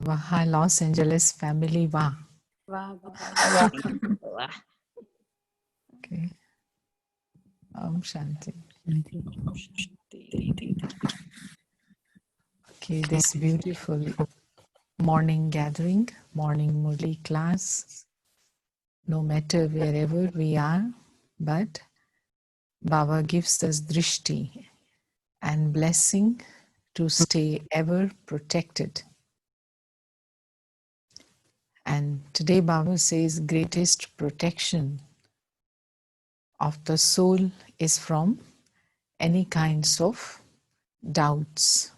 Waha Los Angeles family Wah. Wow, wow, wow. Okay. Om Shanti. Okay, this beautiful morning gathering, morning Murli class, no matter wherever we are, but Baba gives us drishti and blessing to stay ever protected. And today Baba says greatest protection of the soul is from any kinds of doubts.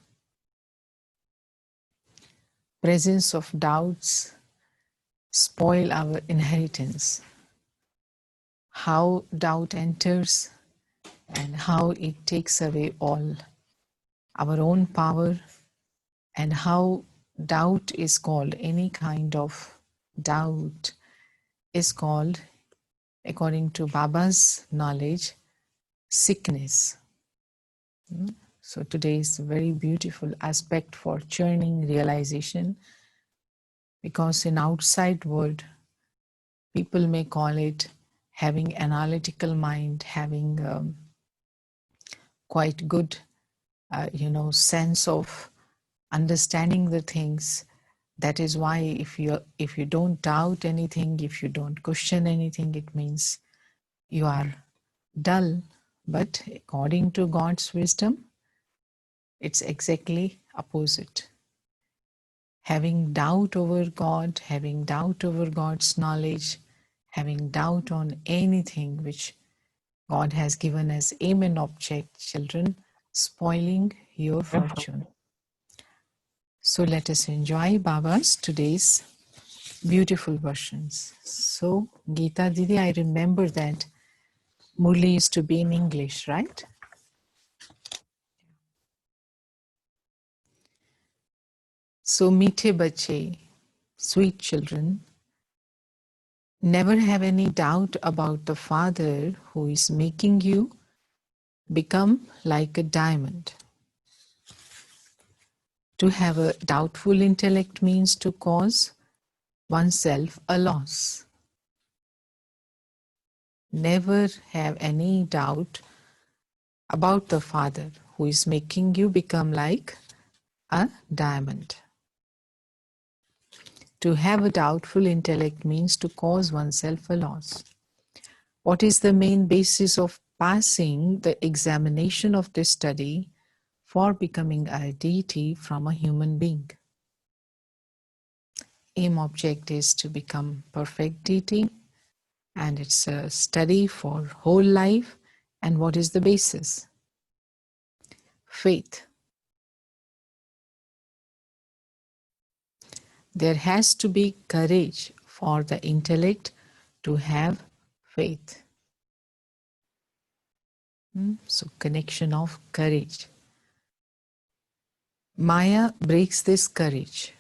Presence of doubts spoil our inheritance. How doubt enters and how it takes away all our own power, and how doubt is called, any kind of doubt is called, according to Baba's knowledge, sickness. So today is a very beautiful aspect for churning realization, because in outside world, people may call it having analytical mind, having quite good, sense of understanding the things. That is why if you don't doubt anything, if you don't question anything, it means you are dull. But according to God's wisdom, it's exactly opposite. Having doubt over God, having doubt over God's knowledge, having doubt on anything which God has given as aim and object, children, spoiling your fortune. So let us enjoy Baba's today's beautiful versions. So, Geeta Didi, I remember that Murli used to be in English, right? So, meethe bache, sweet children, never have any doubt about the Father who is making you become like a diamond. To have a doubtful intellect means to cause oneself a loss. Never have any doubt about the Father who is making you become like a diamond. To have a doubtful intellect means to cause oneself a loss. What is the main basis of passing the examination of this study for becoming a deity from a human being? Aim object is to become perfect deity, and it's a study for whole life. And what is the basis? Faith. There has to be courage for the intellect to have faith. So connection of courage. Maya breaks this courage.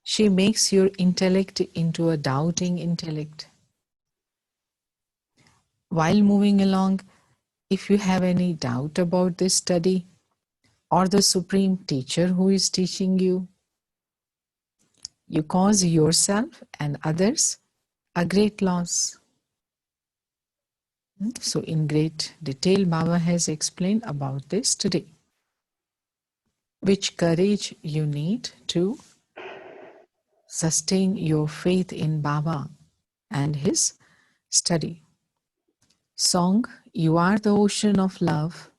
She makes your intellect into a doubting intellect. While moving along, if you have any doubt about this study or the supreme teacher who is teaching you, you cause yourself and others a great loss. So in great detail, Baba has explained about this today. Which courage you need to sustain your faith in Baba and his study. Song, you are the ocean of love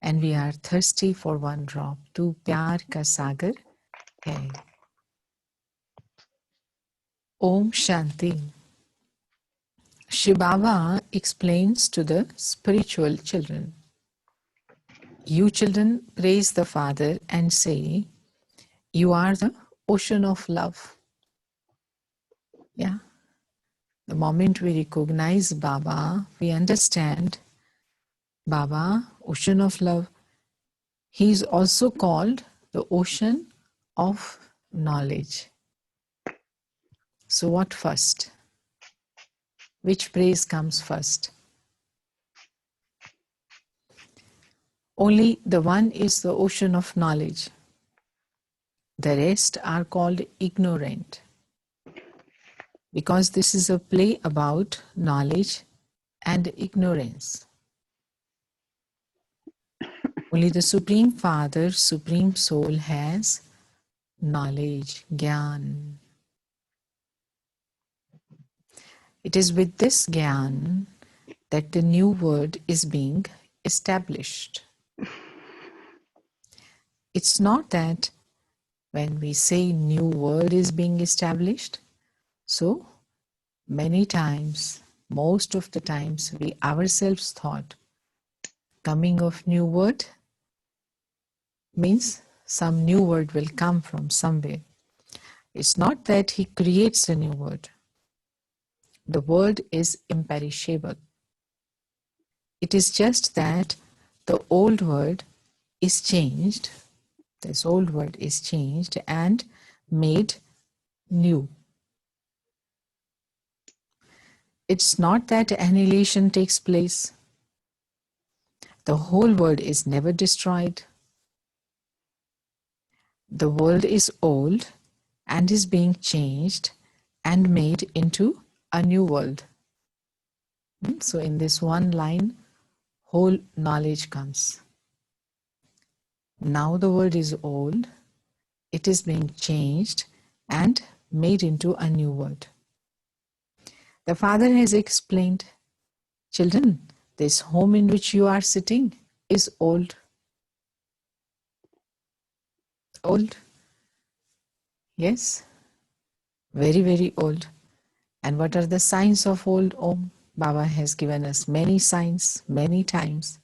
and we are thirsty for one drop. Tu pyar ka sagar hai. Om Shanti. Shri Baba explains to the spiritual children. You children praise the Father and say, you are the ocean of love. Yeah. The moment we recognize Baba, we understand Baba, ocean of love. He is also called the ocean of knowledge. So what first? Which praise comes first? Only the one is the ocean of knowledge. The rest are called ignorant, because this is a play about knowledge and ignorance. Only the Supreme Father, Supreme Soul has knowledge, Gyan. It is with this Gyan that the new word is being established. It's not that when we say new word is being established, so many times, most of the times, we ourselves thought coming of new word means some new word will come from somewhere. It's not that he creates a new word. The word is imperishable. It is just that the old word is changed. This old word is changed and made new. It's not that annihilation takes place. The whole world is never destroyed. The world is old and is being changed and made into a new world. So in this one line, whole knowledge comes. Now the world is old, it is being changed and made into a new world. The Father has explained, children, this home in which you are sitting is old. Old? Yes, very, very old. And what are the signs of old home? Baba has given us many signs, many times.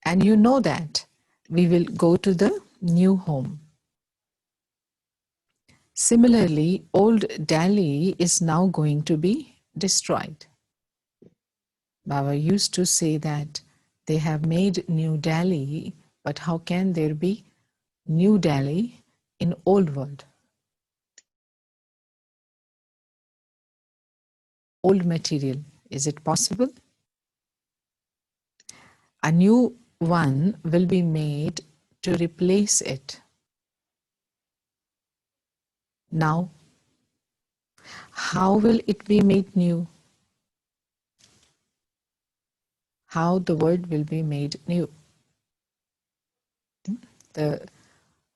And you know that we will go to the new home. Similarly, old Delhi is now going to be destroyed. Baba used to say that they have made New Delhi, but how can there be New Delhi in old world? Old material, is it possible? A new one will be made to replace it. Now, how will it be made new? How the world will be made new? The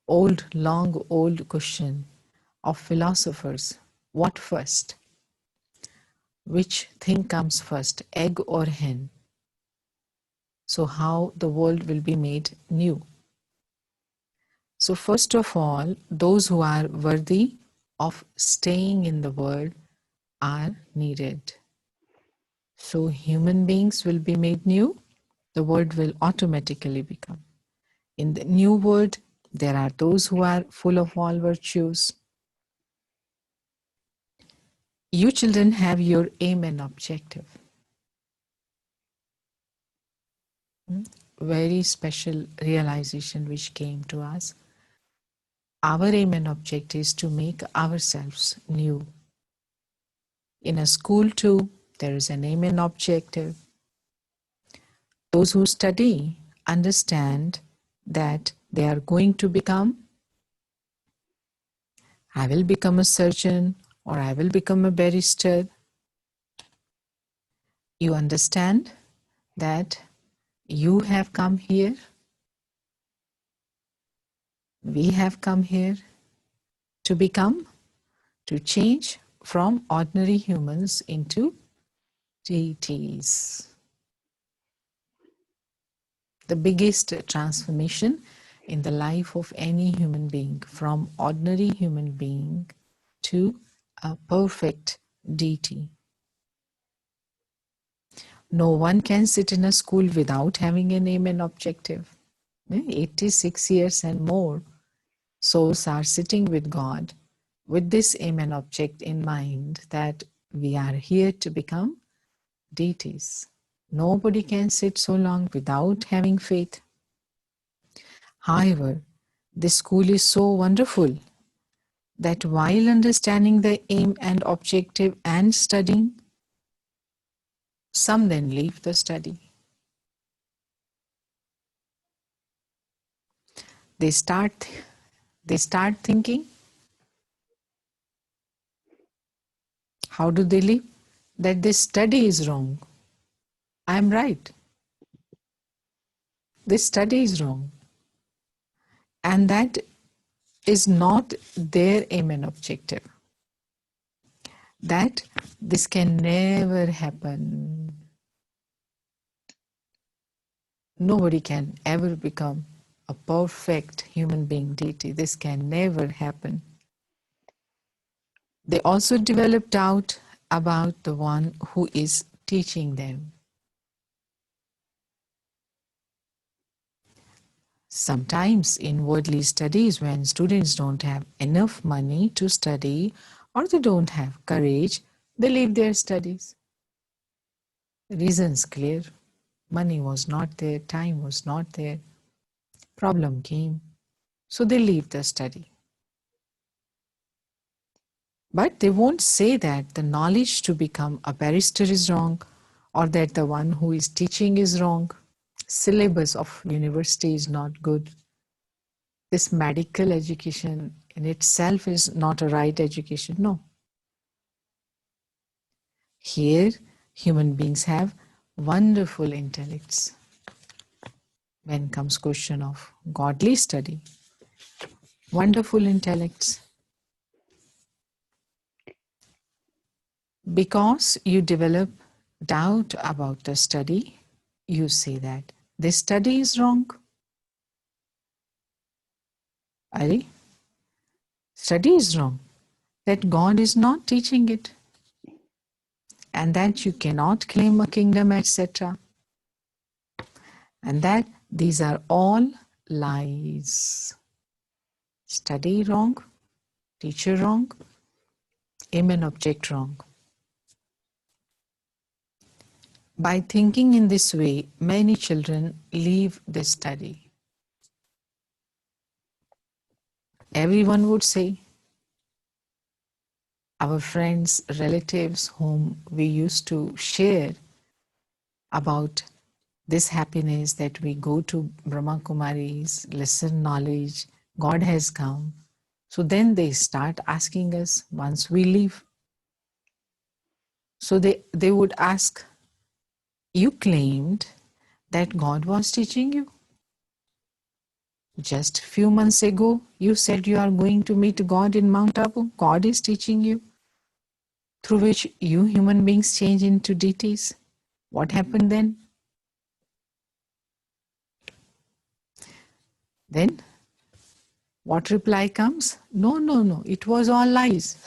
long old question of philosophers, what first? Which thing comes first, egg or hen? So how the world will be made new? So first of all, those who are worthy of staying in the world are needed. So human beings will be made new, the world will automatically become. In the new world, there are those who are full of all virtues. You children have your aim and objective. Very special realization which came to us. Our aim and objective is to make ourselves new. In a school too, there is an aim and objective. Those who study understand that they are going to become, I will become a surgeon or I will become a barrister. You understand that you have come here, we have come here to become, to change from ordinary humans into deities. The biggest transformation in the life of any human being, from ordinary human being to a perfect deity. No one can sit in a school without having an aim and objective. 86 years and more, souls are sitting with God with this aim and object in mind, that we are here to become deities. Nobody can sit so long without having faith. However, this school is so wonderful that while understanding the aim and objective and studying, some then leave the study. They start They start thinking, how do they live? That this study is wrong. I am right. This study is wrong. And that is not their aim and objective. That this can never happen. Nobody can ever become a perfect human being deity. This can never happen. They also develop doubt about the one who is teaching them. Sometimes in worldly studies, when students don't have enough money to study or they don't have courage, they leave their studies. Reasons clear. Money was not there, time was not there, problem came. So they leave the study. But they won't say that the knowledge to become a barrister is wrong or that the one who is teaching is wrong. Syllabus of university is not good. This medical education in itself is not a right education. No. Here, human beings have wonderful intellects. When comes question of godly study, wonderful intellects. Because you develop doubt about the study, you say that this study is wrong. Ari, study is wrong. That God is not teaching it. And that you cannot claim a kingdom, etc. And that these are all lies. Study wrong, teacher wrong, aim and object wrong. By thinking in this way, many children leave the study. Everyone would say, our friends, relatives whom we used to share about this happiness that we go to Brahma Kumaris, listen knowledge, God has come. So then they start asking us once we leave. So they would ask, you claimed that God was teaching you. Just a few months ago, you said you are going to meet God in Mount Abu. God is teaching you, through which you human beings change into deities. What happened then? Then what reply comes? No, no, no, it was all lies.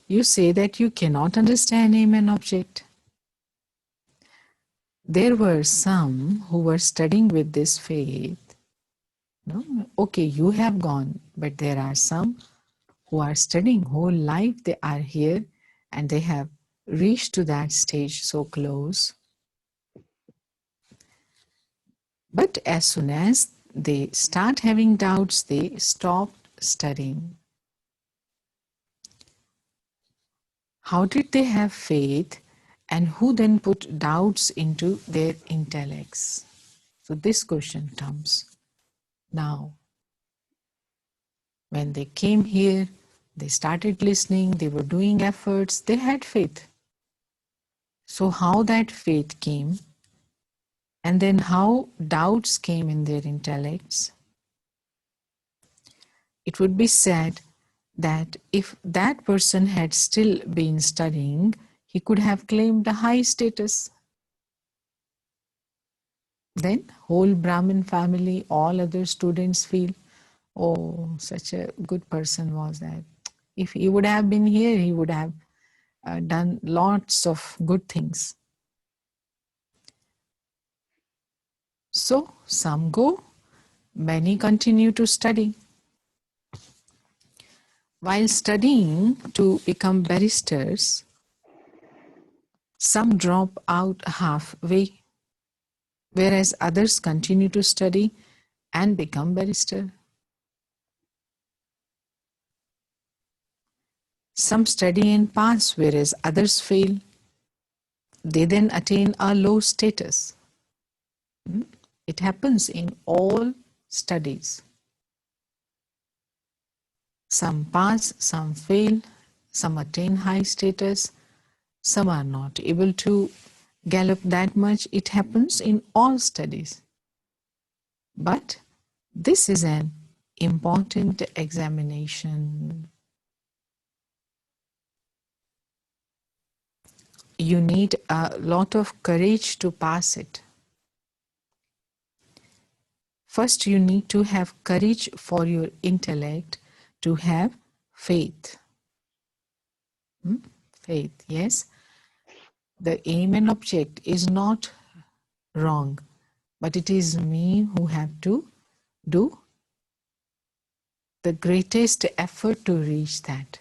You say that you cannot understand aim and object. There were some who were studying with this faith. No, okay, you have gone, but there are some who are studying whole life. They are here and they have reached to that stage so close. But as soon as they start having doubts, they stop studying. How did they have faith, and who then put doubts into their intellects? So this question comes now. When they came here, they started listening, they were doing efforts, they had faith. So how that faith came, and then how doubts came in their intellects, it would be said that if that person had still been studying, he could have claimed a high status. Then whole Brahmin family, all other students feel, oh, such a good person was that. If he would have been here, he would have done lots of good things. So some go, many continue to study. While studying to become barristers, some drop out halfway, whereas others continue to study and become barrister. Some study and pass, whereas others fail. They then attain a low status. It happens in all studies. Some pass, some fail, some attain high status, some are not able to gallop that much. It happens in all studies. But this is an important examination. You need a lot of courage to pass it. First, you need to have courage for your intellect to have faith. Faith, yes. The aim and object is not wrong, but it is me who have to do the greatest effort to reach that.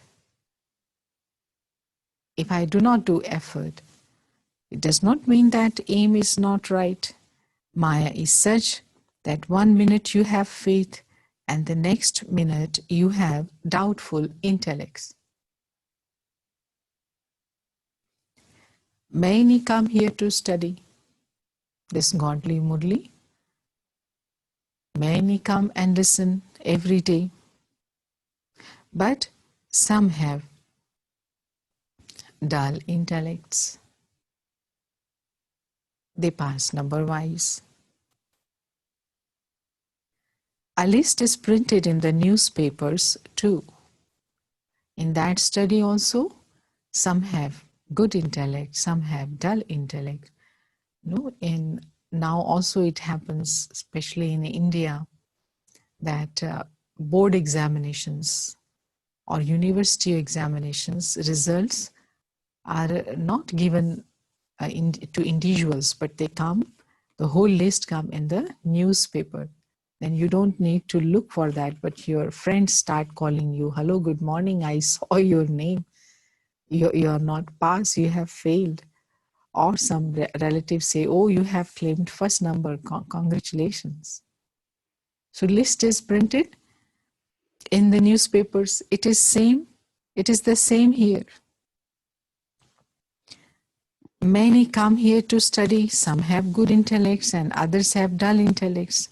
If I do not do effort, it does not mean that aim is not right. Maya is such that 1 minute you have faith and the next minute you have doubtful intellects. Many come here to study this godly Murli. Many come and listen every day. But some have dull intellects. They pass number-wise. A list is printed in the newspapers too. In that study also, some have good intellect, some have dull intellect. No, in now also it happens, especially in India, that board examinations or university examinations results are not given to individuals, but they come, the whole list come in the newspaper. Then you don't need to look for that, but your friends start calling you, hello, good morning, I saw your name. You're not passed, you have failed. Or some relatives say, oh, you have claimed first number, congratulations. So list is printed in the newspapers. It is the same here. Many come here to study. Some have good intellects and others have dull intellects.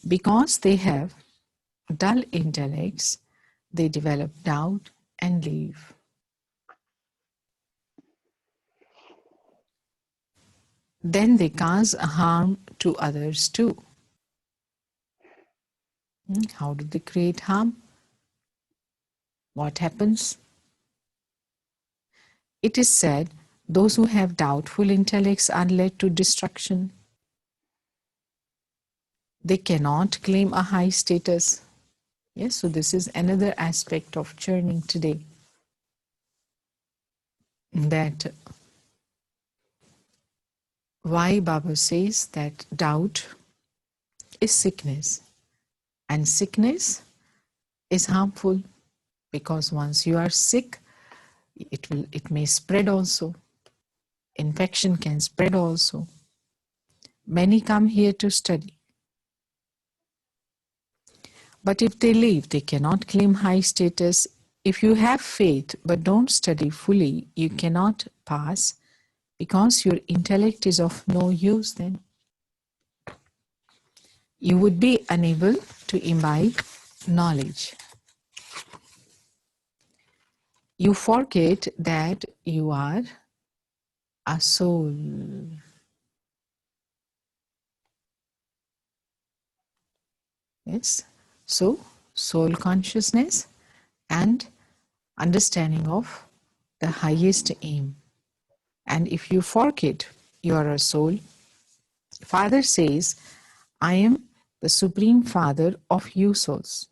Because they have dull intellects, they develop doubt and leave. Then they cause harm to others too. How do they create harm? What happens? It is said those who have doubtful intellects are led to destruction. They cannot claim a high status. Yes, so this is another aspect of churning today. That why Baba says that doubt is sickness, and sickness is harmful, because once you are sick, it may spread also. Infection can spread also. Many come here to study, but if they leave, they cannot claim high status. If you have faith but don't study fully, you cannot pass, because your intellect is of no use then. You would be unable to imbibe knowledge. You forget that you are a soul. Yes. So, soul consciousness and understanding of the highest aim. And if you forget you are a soul, Father says, I am the Supreme Father of you souls.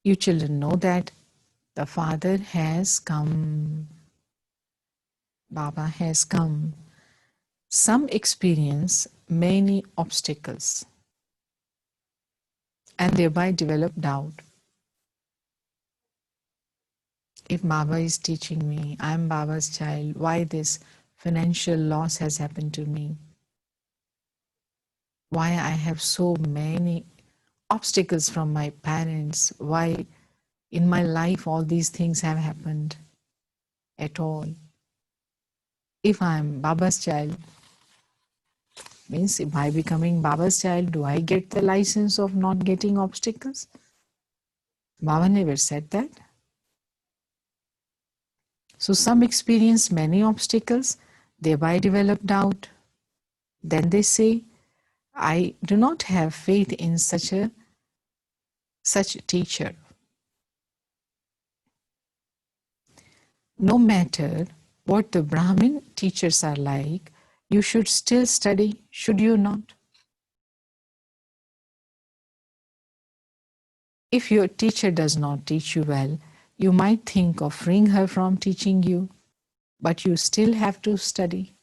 You children know that the Father has come. Baba has come. Some experience many obstacles and thereby develop doubt. If Baba is teaching me, I am Baba's child, why this financial loss has happened to me? Why I have so many obstacles from my parents? Why in my life all these things have happened at all? If I am Baba's child, Means by becoming Baba's child, do I get the license of not getting obstacles? Baba never said that. So some experience many obstacles, thereby develop doubt. Then they say, I do not have faith in such a teacher. No matter what the Brahmin teachers are like, you should still study, should you not? If your teacher does not teach you well, you might think of freeing her from teaching you, but you still have to study.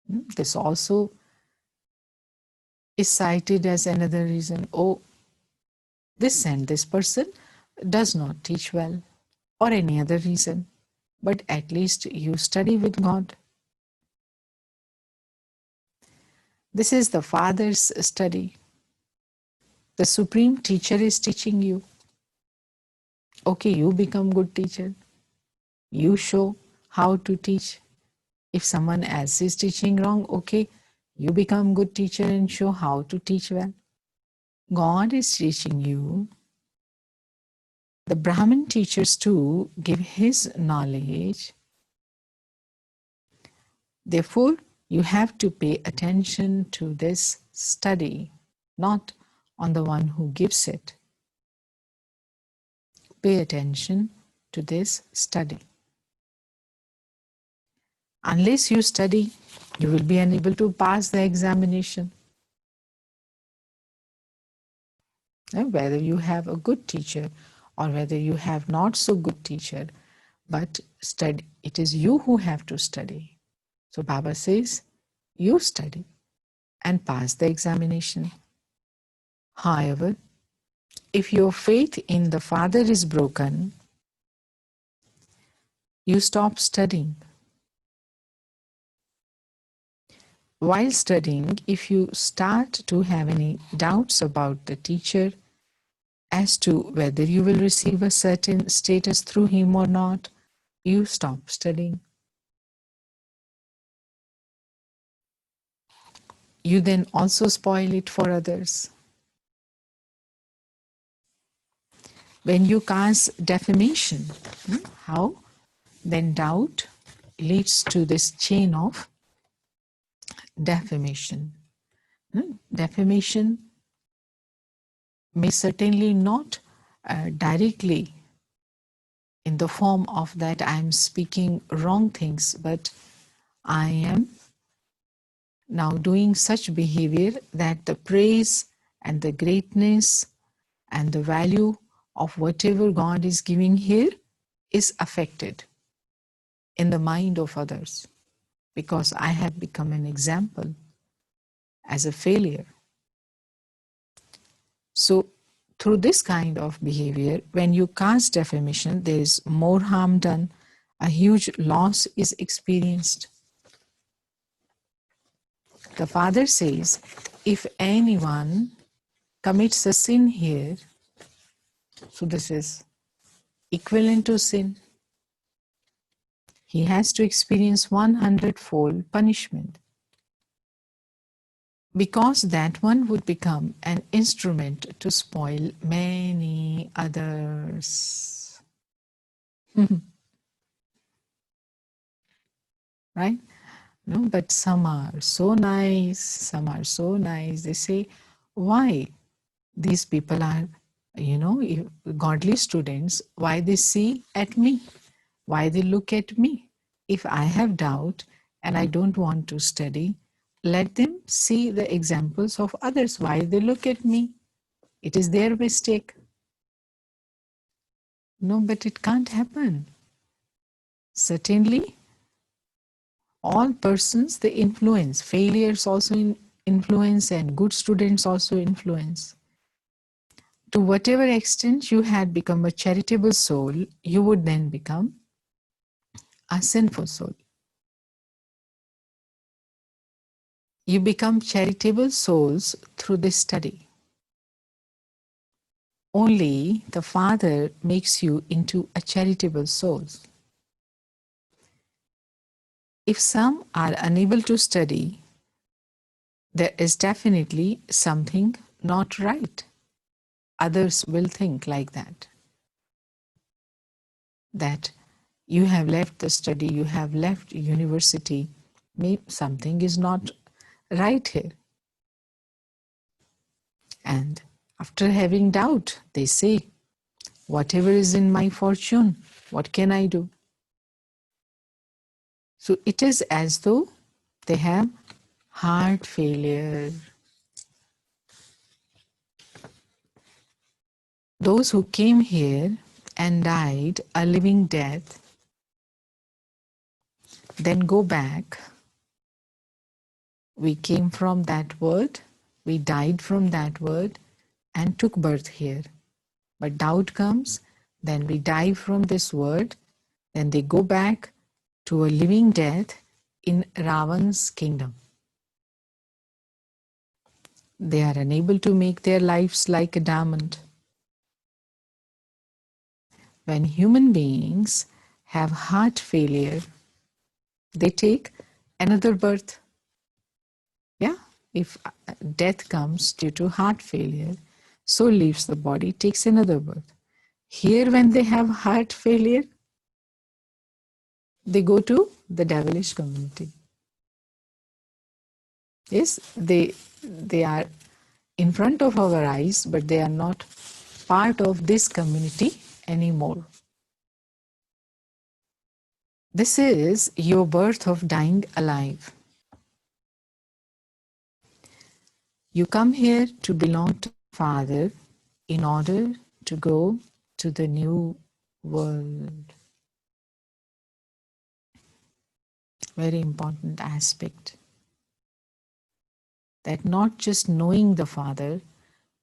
This also is cited as another reason. Oh, this person does not teach well, or any other reason, but at least you study with God. This is the Father's study. The Supreme Teacher is teaching you. Okay, you become good teacher. You show how to teach. If someone else is teaching wrong, okay, you become good teacher and show how to teach well. God is teaching you. The Brahmin teachers too give his knowledge. Therefore, you have to pay attention to this study, not on the one who gives it. Pay attention to this study. Unless you study, you will be unable to pass the examination. Whether you have a good teacher or whether you have not so good teacher, but study, it is you who have to study. So Baba says, you study and pass the examination. However, if your faith in the Father is broken, you stop studying. While studying, if you start to have any doubts about the teacher as to whether you will receive a certain status through him or not, you stop studying. You then also spoil it for others. When you cause defamation, how? Then doubt leads to this chain of defamation. Defamation may certainly not directly in the form of that I am speaking wrong things, but I am now doing such behavior that the praise and the greatness and the value of whatever God is giving here is affected in the mind of others because I have become an example as a failure. So through this kind of behavior, when you cause defamation, there is more harm done, a huge loss is experienced. The Father says, if anyone commits a sin here, so this is equivalent to sin, he has to experience 100-fold punishment because that one would become an instrument to spoil many others. Right? No, but some are so nice, some are so nice. They say, why these people are, godly students, why they see at me, why they look at me. If I have doubt and I don't want to study, let them see the examples of others, why they look at me. It is their mistake. No, but it can't happen. Certainly, all persons, they influence. Failures also influence and good students also influence. To whatever extent you had become a charitable soul, you would then become a sinful soul. You become charitable souls through this study. Only the Father makes you into a charitable soul. If some are unable to study, there is definitely something not right. Others will think like that, that you have left the study, you have left university, maybe something is not right here. And after having doubt, they say, whatever is in my fortune, what can I do? So it is as though they have heart failure. Those who came here and died a living death, then go back. We came from that word, we died from that word, and took birth here. But doubt comes, then we die from this word, then they go back to a living death in Ravan's kingdom. They are unable to make their lives like a diamond. When human beings have heart failure, they take another birth. Yeah, if death comes due to heart failure, soul leaves the body, takes another birth. Here, when they have heart failure, they go to the devilish community. Yes, they are in front of our eyes, but they are not part of this community anymore. This is your birth of dying alive. You come here to belong to Father in order to go to the new world. Very important aspect. That not just knowing the Father,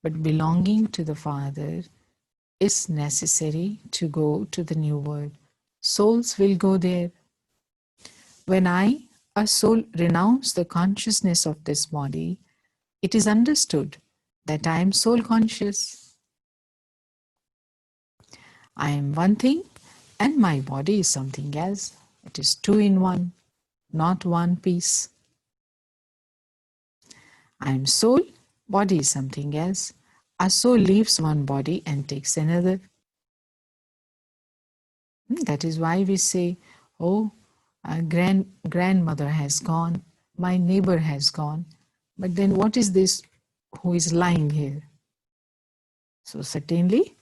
but belonging to the Father is necessary to go to the new world. Souls will go there. When I, a soul, renounce the consciousness of this body, it is understood that I am soul conscious. I am one thing and my body is something else. It is two in one, not one piece. I am soul, body is something else. A soul leaves one body and takes another. That is why we say, oh, grandmother has gone, my neighbor has gone. But then what is this who is lying here? So certainly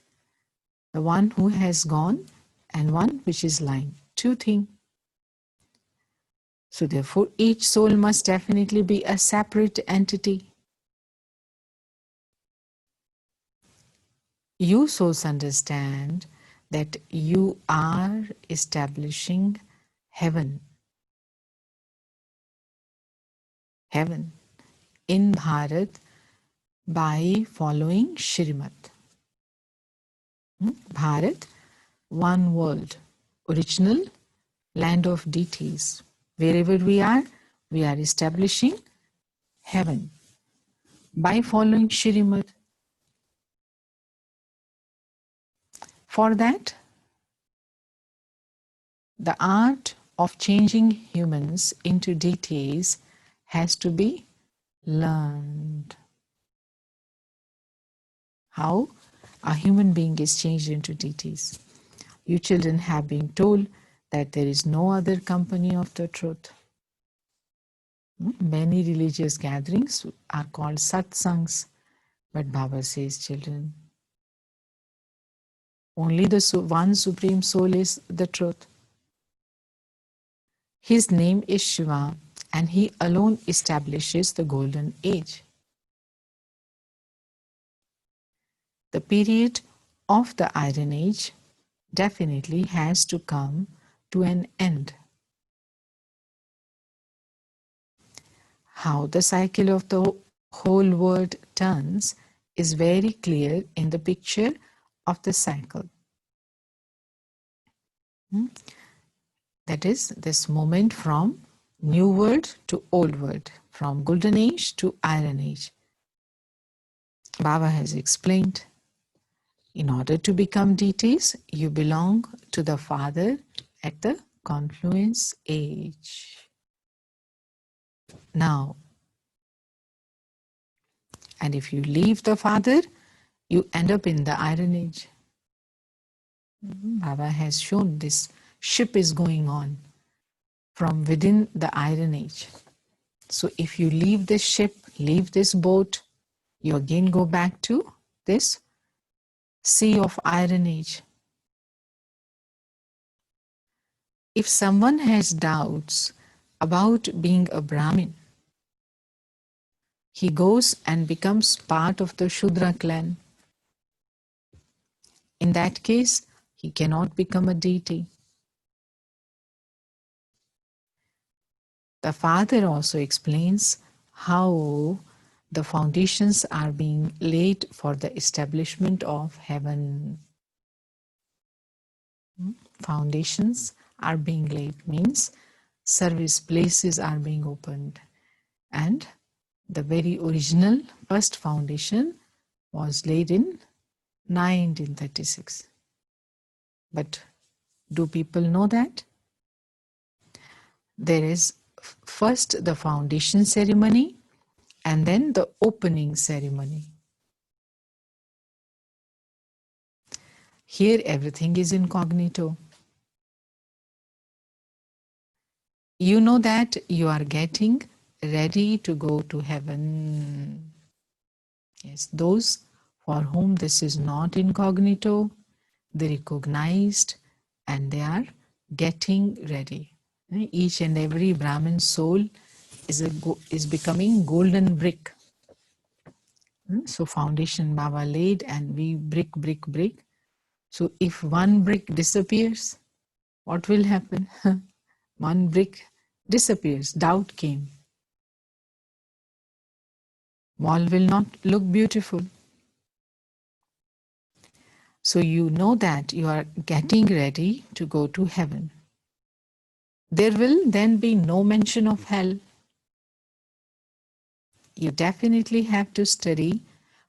the one who has gone and one which is lying, two things. So therefore each soul must definitely be a separate entity. You souls understand that you are establishing heaven. Heaven in Bharat by following Shrimad. Bharat, one world, original land of deities. Wherever we are establishing heaven by following Shrimad. For that, the art of changing humans into deities has to be learned. How a human being is changed into deities. You children have been told that there is no other company of the truth. Many religious gatherings are called satsangs, but Baba says, children, only the one Supreme Soul is the truth. His name is Shiva, and he alone establishes the golden age. The period of the Iron Age definitely has to come to an end. How the cycle of the whole world turns is very clear in the picture of the cycle. That is this moment from new world to old world, from golden age to iron age. Baba has explained, in order to become deities, you belong to the Father at the confluence age. Now, And if you leave the Father, you end up in the Iron Age. Baba has shown this ship is going on from within the Iron Age. So if you leave this ship, leave this boat, you again go back to this sea of Iron Age. If someone has doubts about being a Brahmin, he goes and becomes part of the Shudra clan. In that case, he cannot become a deity. The Father also explains how the foundations are being laid for the establishment of heaven. Foundations are being laid means service places are being opened. And the very original first foundation was laid in 1936. But do people know that? There is first the foundation ceremony and then the opening ceremony. Here everything is incognito. You know that you are getting ready to go to heaven. Yes, those for whom this is not incognito, they recognized and they are getting ready. Each and every Brahmin soul is becoming golden brick. So foundation Baba laid and we brick. So if one brick disappears, what will happen? One brick disappears, doubt came. Wall will not look beautiful. So you know that you are getting ready to go to heaven. There will then be no mention of hell. You definitely have to study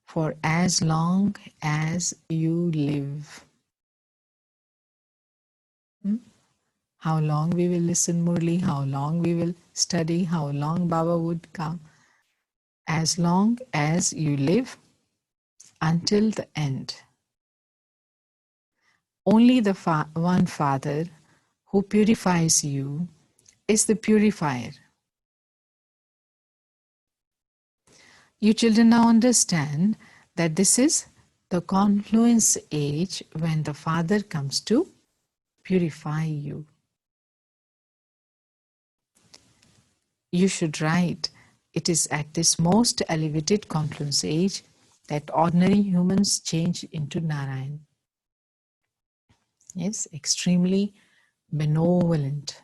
for as long as you live. How long we will listen Murli, how long we will study, how long Baba would come. As long as you live until the end. Only the one Father who purifies you is the purifier. You children now understand that this is the confluence age when the Father comes to purify you. You should write, it is at this most elevated confluence age that ordinary humans change into Narayan. Yes, extremely benevolent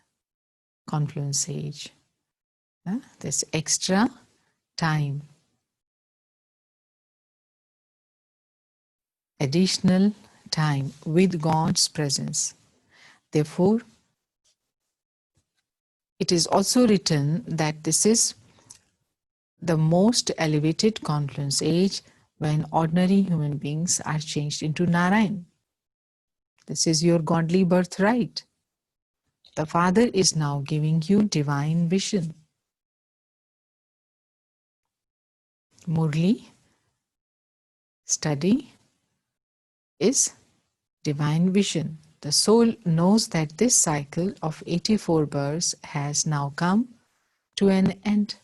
confluence age. This extra time, additional time with God's presence. Therefore, it is also written that this is the most elevated confluence age when ordinary human beings are changed into Narayan. This is your godly birthright. The Father is now giving you divine vision. Murli study is divine vision. The soul knows that this cycle of 84 births has now come to an end.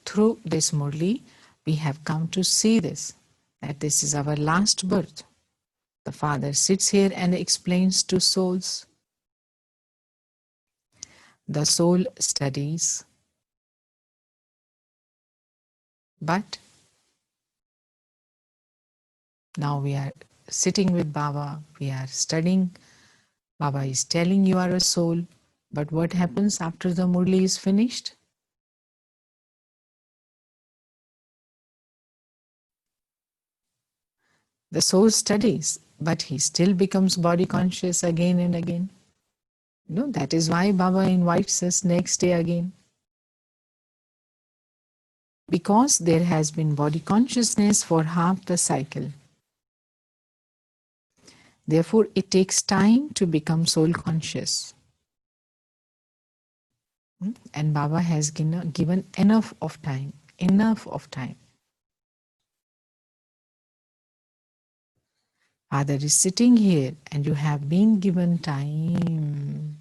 Through this Murli, we have come to see this, that this is our last birth. The Father sits here and explains to souls. The soul studies, but now we are sitting with Baba, we are studying. Baba is telling you are a soul, but what happens after the Murli is finished? The soul studies, but he still becomes body conscious again and again. That is why Baba invites us next day again. Because there has been body consciousness for half the cycle. Therefore, it takes time to become soul conscious. And Baba has given enough of time, enough of time. Father is sitting here and you have been given time.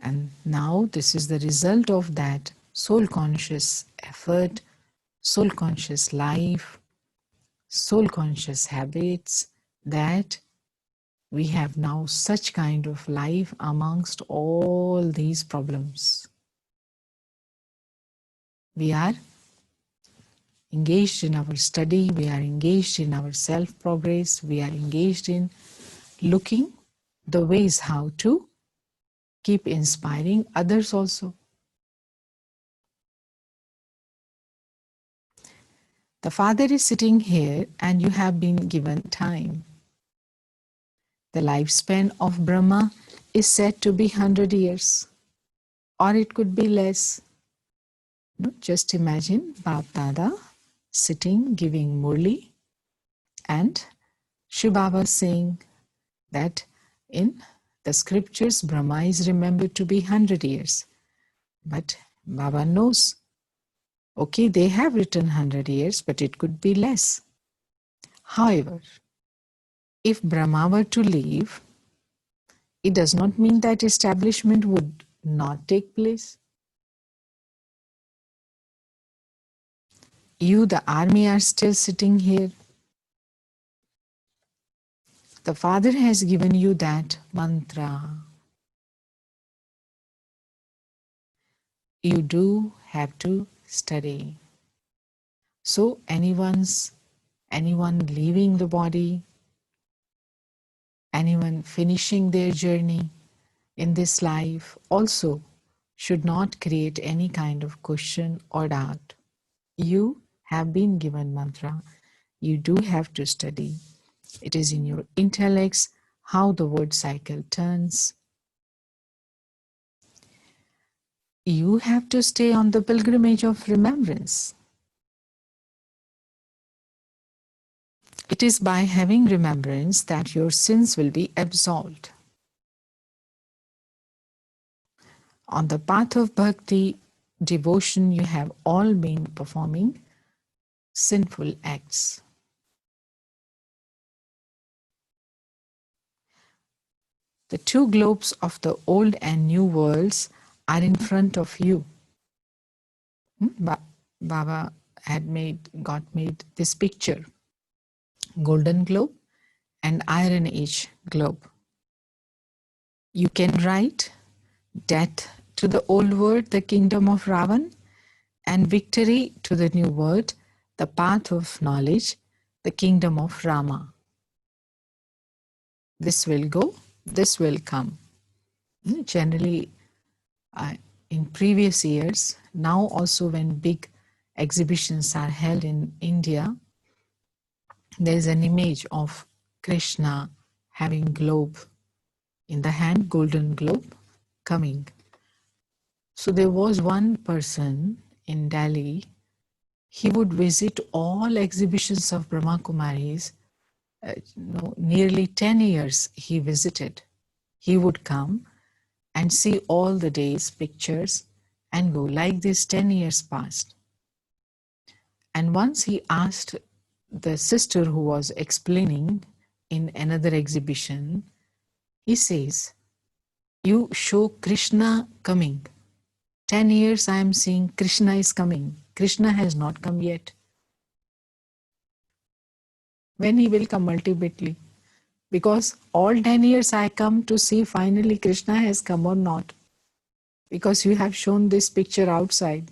And now this is the result of that soul conscious effort, soul conscious life, soul conscious habits, that we have now such kind of life amongst all these problems. We are engaged in our study, we are engaged in our self progress, we are engaged in looking the ways how to keep inspiring others also. The Father is sitting here and you have been given time. The lifespan of Brahma is said to be 100 years, or it could be less. Just imagine Bab Dada sitting giving Murli, and Shiv Baba saying that in the scriptures Brahma is remembered to be 100 years. But Baba knows, okay, they have written 100 years, but it could be less. However, if Brahma were to leave, it does not mean that establishment would not take place. You, the army, are still sitting here. The Father has given you that mantra. You do have to study. So anyone leaving the body, anyone finishing their journey in this life also should not create any kind of question or doubt. You have been given mantra. You do have to study. It is in your intellects how the word cycle turns. You have to stay on the pilgrimage of remembrance. It is by having remembrance that your sins will be absolved. On the path of bhakti, devotion, you have all been performing sinful acts. The two globes of the old and new worlds are in front of you. Baba got made this picture, golden globe and iron age globe. You can write death to the old world, the kingdom of Ravan, and victory to the new world, the path of knowledge, the kingdom of Rama. This will go, this will come. Generally, in previous years, now also when big exhibitions are held in India, there is an image of Krishna having globe in the hand, golden globe, coming. So there was one person in Delhi, he would visit all exhibitions of Brahma Kumaris. Nearly 10 years he visited. He would come and see all the days pictures and go. Like this, 10 years passed. And once he asked the sister who was explaining in another exhibition, he says, you show Krishna coming. 10 years I am seeing Krishna is coming. Krishna has not come yet. When he will come ultimately? Because all 10 years I come to see finally Krishna has come or not. Because you have shown this picture outside.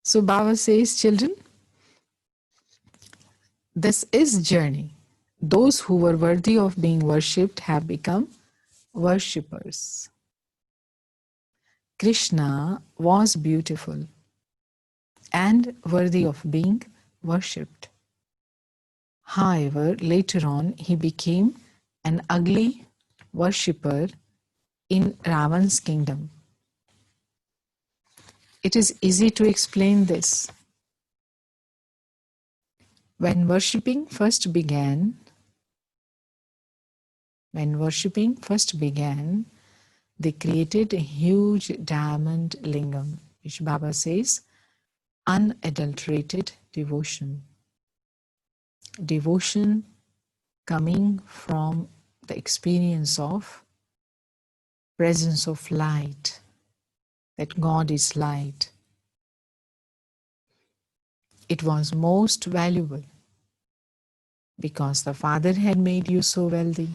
So Baba says, children, this is journey. Those who were worthy of being worshipped have become worshippers. Krishna was beautiful and worthy of being worshipped. However, later on, he became an ugly worshipper in Ravan's kingdom. It is easy to explain this. When worshipping first began, they created a huge diamond lingam, which Baba says, unadulterated devotion. Devotion coming from the experience of presence of light, that God is light. It was most valuable because the Father had made you so wealthy.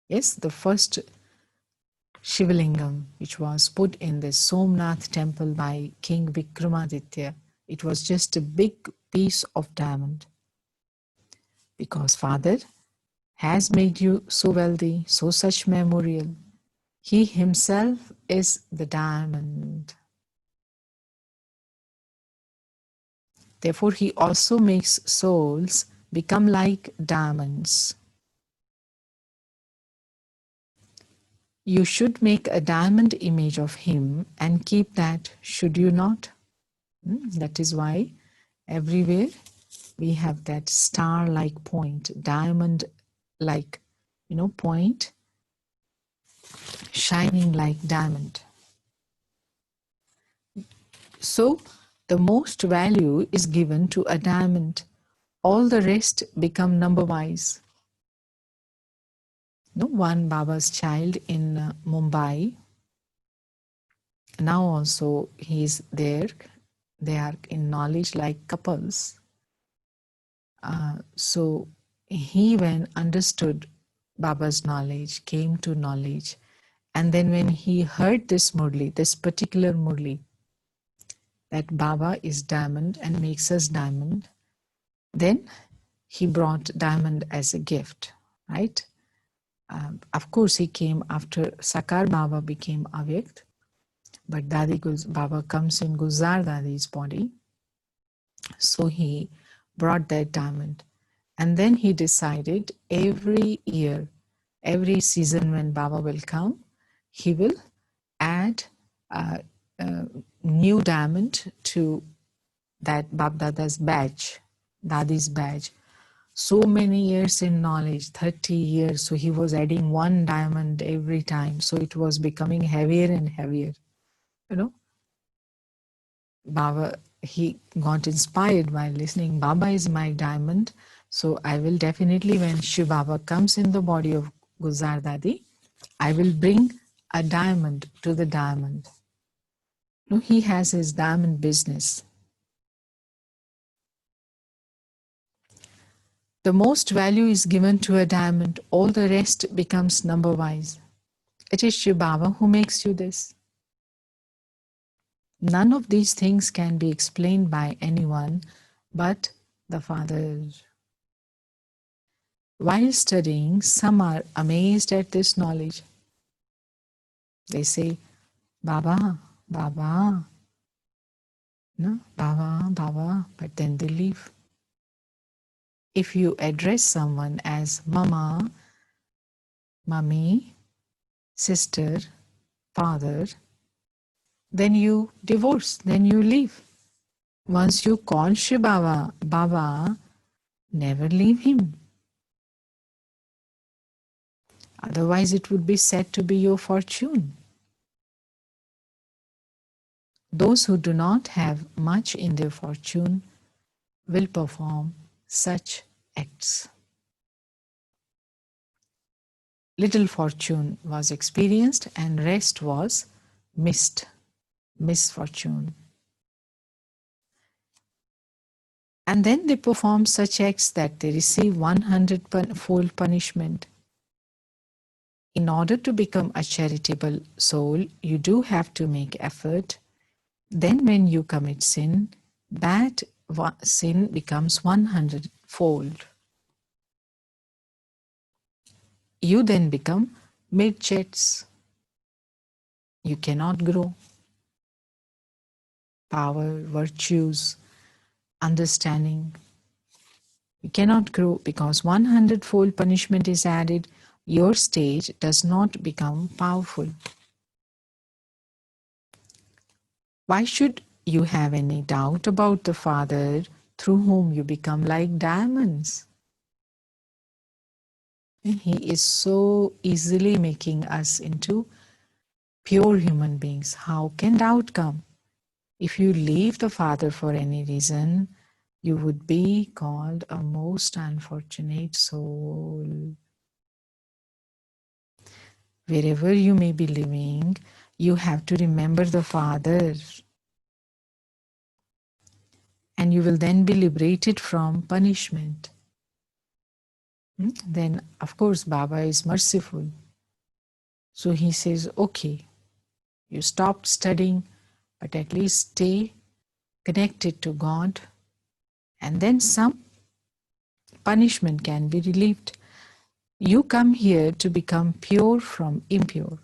Yes, the first Shivalingam, which was put in the Somnath temple by King Vikramaditya, it was just a big piece of diamond. Because Father has made you so wealthy, so such memorial. He himself is the diamond. Therefore, he also makes souls become like diamonds. You should make a diamond image of him and keep that, should you not? That is why everywhere we have that star-like point, diamond-like, point, shining like diamond. So the most value is given to a diamond. All the rest become number-wise. One Baba's child in Mumbai, now also he's there. They are in knowledge like couples. So he, when understood Baba's knowledge, came to knowledge. And then when he heard this Murli, this particular Murli, that Baba is diamond and makes us diamond, then he brought diamond as a gift, right? Of course, he came after Sakar Baba became Avyakt, but Dadi Baba comes in Guzar Dadi's body. So he brought that diamond. And then he decided every year, every season when Baba will come, he will add a new diamond to that Bab Dada's badge, Dadi's badge. So many years in knowledge, 30 years. So he was adding one diamond every time. So it was becoming heavier and heavier. Baba, he got inspired while listening. Baba is my diamond. So I will definitely, when Shiv Baba comes in the body of Guzar Dadi, I will bring a diamond to the diamond. No, he has his diamond business. The most value is given to a diamond. All the rest becomes number-wise. It is Shiv Baba who makes you this. None of these things can be explained by anyone but the Father. While studying, some are amazed at this knowledge. They say, Baba, Baba, no, Baba, Baba, but then they leave. If you address someone as Mama, Mummy, sister, father, then you divorce, then you leave. Once you call Shiv Baba, Baba, never leave him. Otherwise, it would be said to be your fortune. Those who do not have much in their fortune will perform such acts. Little fortune was experienced and rest was misfortune. And then they perform such acts that they receive 100-fold punishment. In order to become a charitable soul, you do have to make effort. Then when you commit sin, that sin becomes 100-fold. You then become mid-jets. You cannot grow. Power, virtues, understanding. You cannot grow because 100-fold punishment is added. Your stage does not become powerful. Why should you have any doubt about the Father through whom you become like diamonds. And He is so easily making us into pure human beings. How can doubt come? If you leave the Father for any reason, you would be called a most unfortunate soul. Wherever you may be living, you have to remember the Father, and you will then be liberated from punishment. Then, of course, Baba is merciful. So he says, okay, you stopped studying, but at least stay connected to God, and then some punishment can be relieved. You come here to become pure from impure.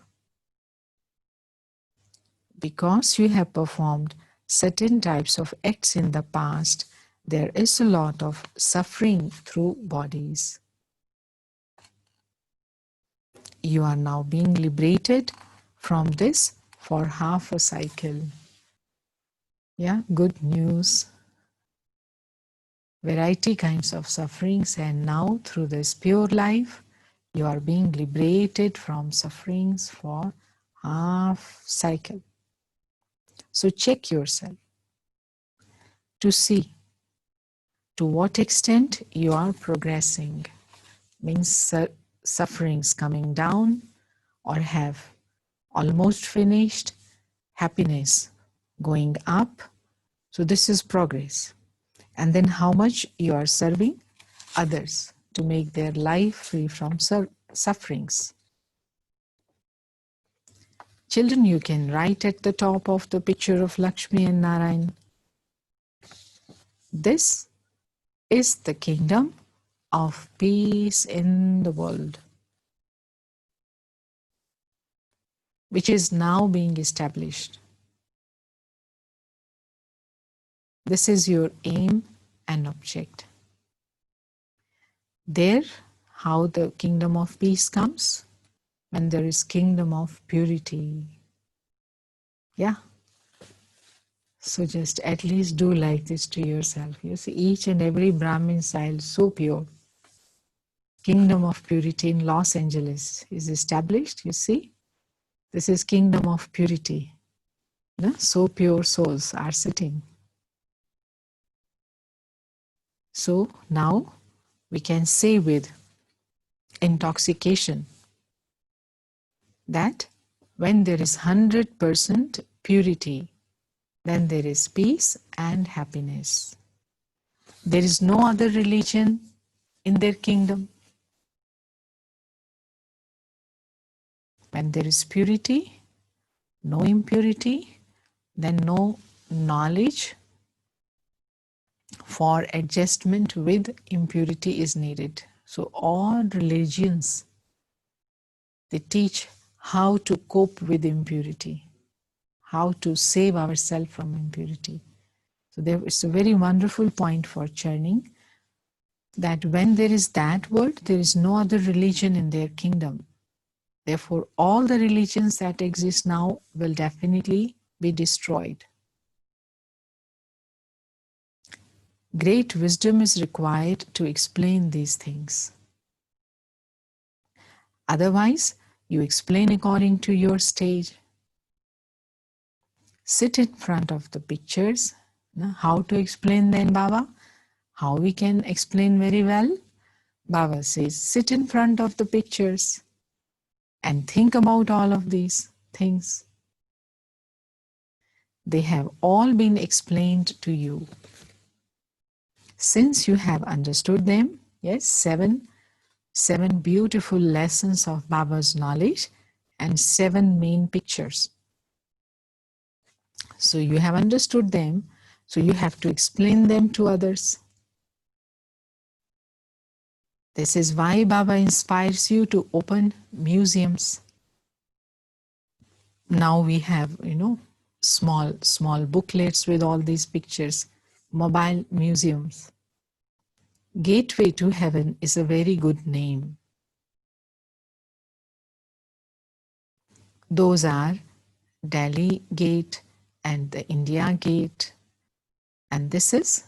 Because you have performed certain types of acts in the past, there is a lot of suffering through bodies. You are now being liberated from this for half a cycle. Yeah, good news. Variety kinds of sufferings, and now through this pure life, you are being liberated from sufferings for half cycle. So check yourself to see to what extent you are progressing. Means sufferings coming down or have almost finished, happiness going up. So this is progress. And then how much you are serving others to make their life free from sufferings. Children, you can write at the top of the picture of Lakshmi and Narayan, this is the kingdom of peace in the world, which is now being established. This is your aim and object. There, how the kingdom of peace comes? When there is kingdom of purity. Yeah. So just at least do like this to yourself. You see, each and every Brahmin child so pure. Kingdom of purity in Los Angeles is established. You see, this is kingdom of purity. Yeah? So pure souls are sitting. So now we can say with intoxication that when there is 100% purity, then there is peace and happiness. There is no other religion in their kingdom. When there is purity, no impurity, then no knowledge for adjustment with impurity is needed. So all religions, they teach how to cope with impurity, how to save ourselves from impurity. So there is a very wonderful point for churning, that when there is that word, there is no other religion in their kingdom. Therefore, all the religions that exist now will definitely be destroyed. Great wisdom is required to explain these things. Otherwise, you explain according to your stage. Sit in front of the pictures. How to explain then, Baba? How we can explain very well? Baba says, sit in front of the pictures and think about all of these things. They have all been explained to you. Since you have understood them, yes, seven beautiful lessons of Baba's knowledge and 7 main pictures. So you have understood them, so you have to explain them to others. This is why Baba inspires you to open museums. Now we have, small booklets with all these pictures, mobile museums. Gateway to Heaven is a very good name. Those are Delhi Gate and the India Gate. And this is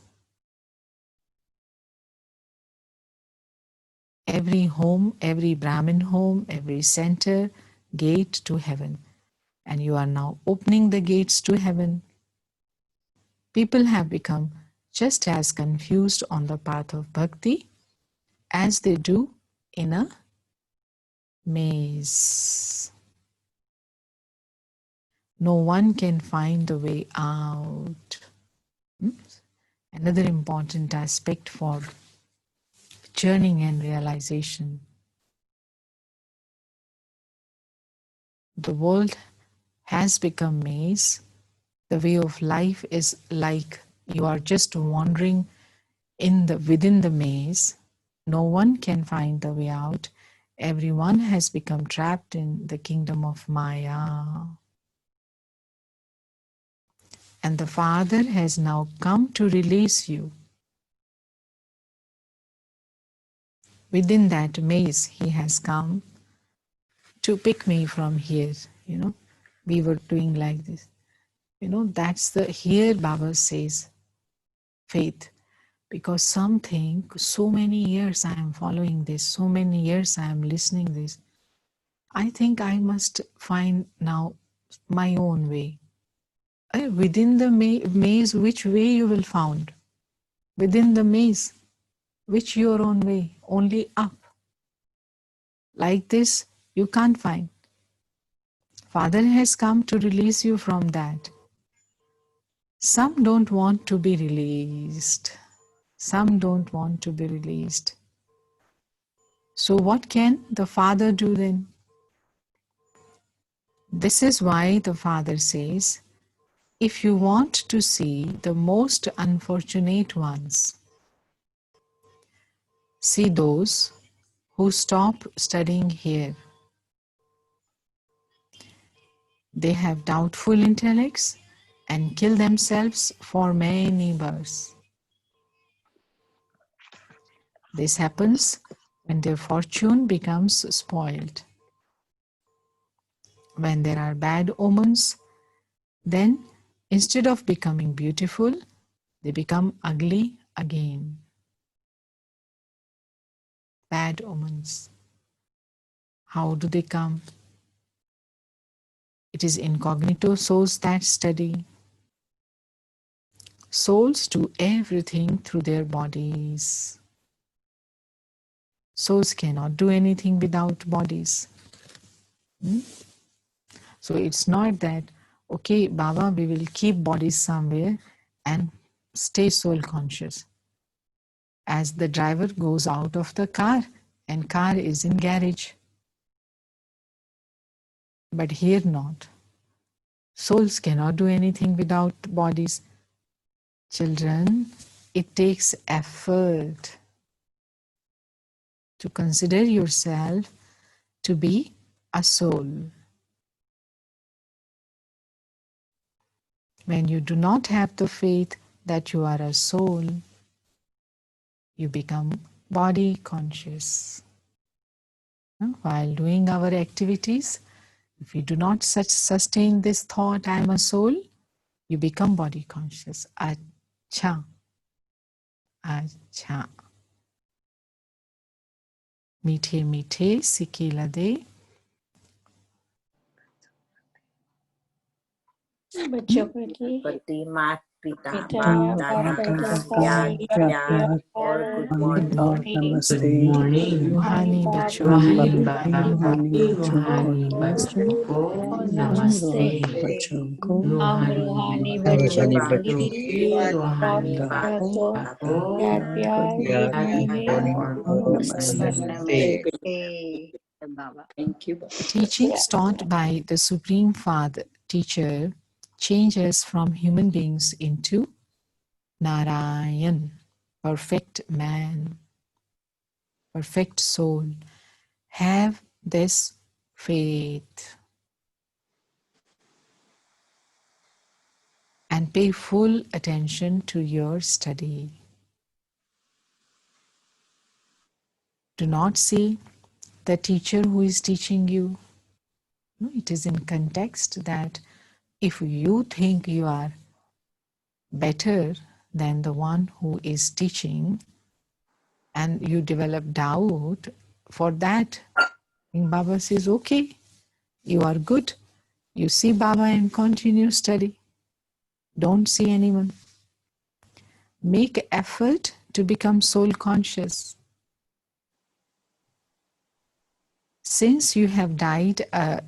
every home, every Brahmin home, every center, gate to heaven. And you are now opening the gates to heaven. People have become just as confused on the path of bhakti as they do in a maze. No one can find the way out. Another important aspect for churning and realization. The world has become maze. The way of life is like you are just wandering within the maze. No one can find the way out. Everyone has become trapped in the kingdom of Maya. And the Father has now come to release you. Within that maze, He has come to pick me from here. We were doing like this. That's here Baba says faith. Because something, so many years I am following this, so many years I am listening this. I think I must find now my own way. Within the maze, which way you will found? Within the maze, which your own way? Only up. Like this, you can't find. Father has come to release you from that. Some don't want to be released. Some don't want to be released. So what can the Father do then? This is why the Father says, if you want to see the most unfortunate ones, see those who stop studying here. They have doubtful intellects and kill themselves for many births. This happens when their fortune becomes spoiled. When there are bad omens, then instead of becoming beautiful, they become ugly again. Bad omens. How do they come? It is incognito souls that study. Souls do everything through their bodies. Souls cannot do anything without bodies. So it's not that, okay, Baba, we will keep bodies somewhere and stay soul conscious. As the driver goes out of the car and car is in garage. But here not. Souls cannot do anything without bodies. Children, it takes effort to consider yourself to be a soul. When you do not have the faith that you are a soul, you become body conscious. While doing our activities, if you do not sustain this thought, I am a soul, you become body conscious. Acha. Acha. मीठे मीठे सिकेला दे बच्चों प्रति पति माता पिता पिता दादा माता का दादा प्यार का प्यार और गुड good मॉर्निंग। और morning नमस्ते। रूहानी बच्चों रूहानी को रूहानी बच्चों को नमस्ते। नमस्ते। रूहानी बच्चों को हम रूहानी बच्चों रूहानी बातों की बच्चों की बातों का को प्यार गुड प्यार गुड मॉर्निंग मॉर्निंग और नमस्ते। नमस्ते। नमस्ते बाबा। Thank you. teachings taught by the Supreme Father, teacher, change us from human beings into Narayan, perfect man, perfect soul. Have this faith and pay full attention to your study. Do not see the teacher who is teaching you. No, it is in context that if you think you are better than the one who is teaching, and you develop doubt, for that, Baba says, okay, you are good. You see Baba and continue study. Don't see anyone. Make effort to become soul conscious. Since you have died a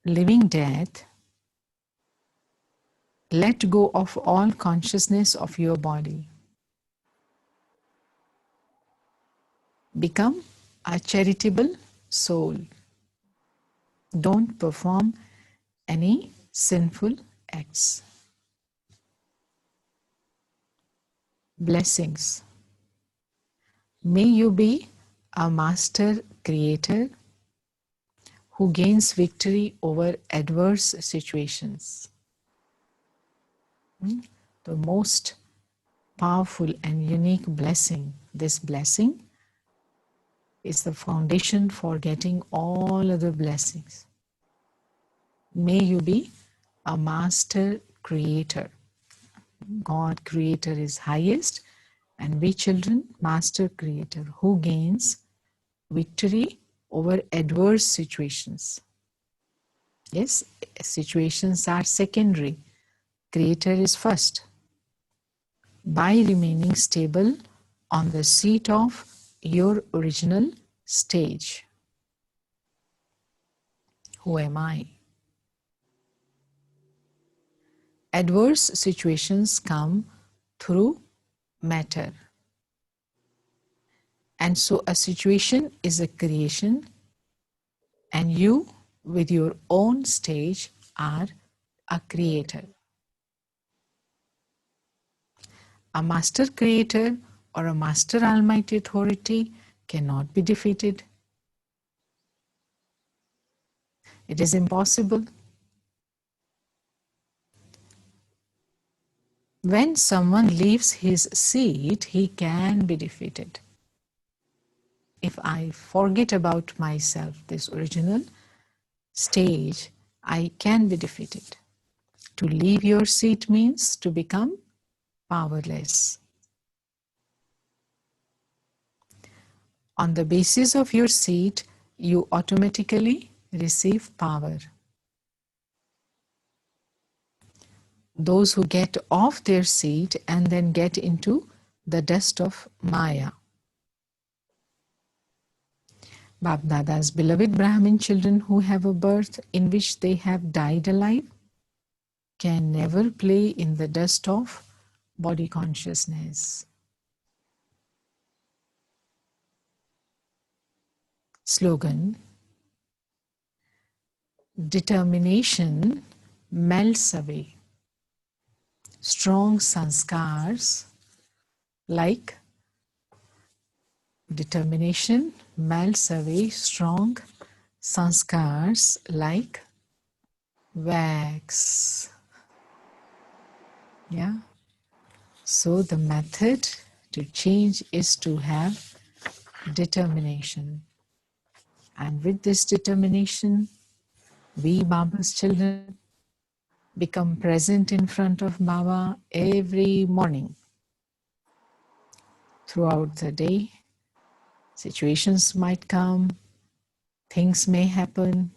living death, let go of all consciousness of your body. Become a charitable soul. Don't perform any sinful acts. Blessings. May you be a master creator who gains victory over adverse situations. The most powerful and unique blessing. This blessing is the foundation for getting all other blessings. May you be a master creator. God creator is highest, and we children, master creator, who gains victory over adverse situations. Yes, situations are secondary. Creator is first. By remaining stable on the seat of your original stage. Who am I? Adverse situations come through matter. And so a situation is a creation, and you, with your own stage, are a creator. A master creator or a master almighty authority cannot be defeated. It is impossible. When someone leaves his seat, he can be defeated. If I forget about myself, this original stage, I can be defeated. To leave your seat means to become powerless. On the basis of your seat, you automatically receive power. Those who get off their seat and then get into the dust of Maya. Bab Dada's beloved Brahmin children who have a birth in which they have died alive can never play in the dust of body consciousness. Slogan: determination melts away strong sanskars like determination melts away strong sanskars like wax. Yeah. So the method to change is to have determination. And with this determination, we Baba's children become present in front of Baba every morning. Throughout the day, situations might come, things may happen,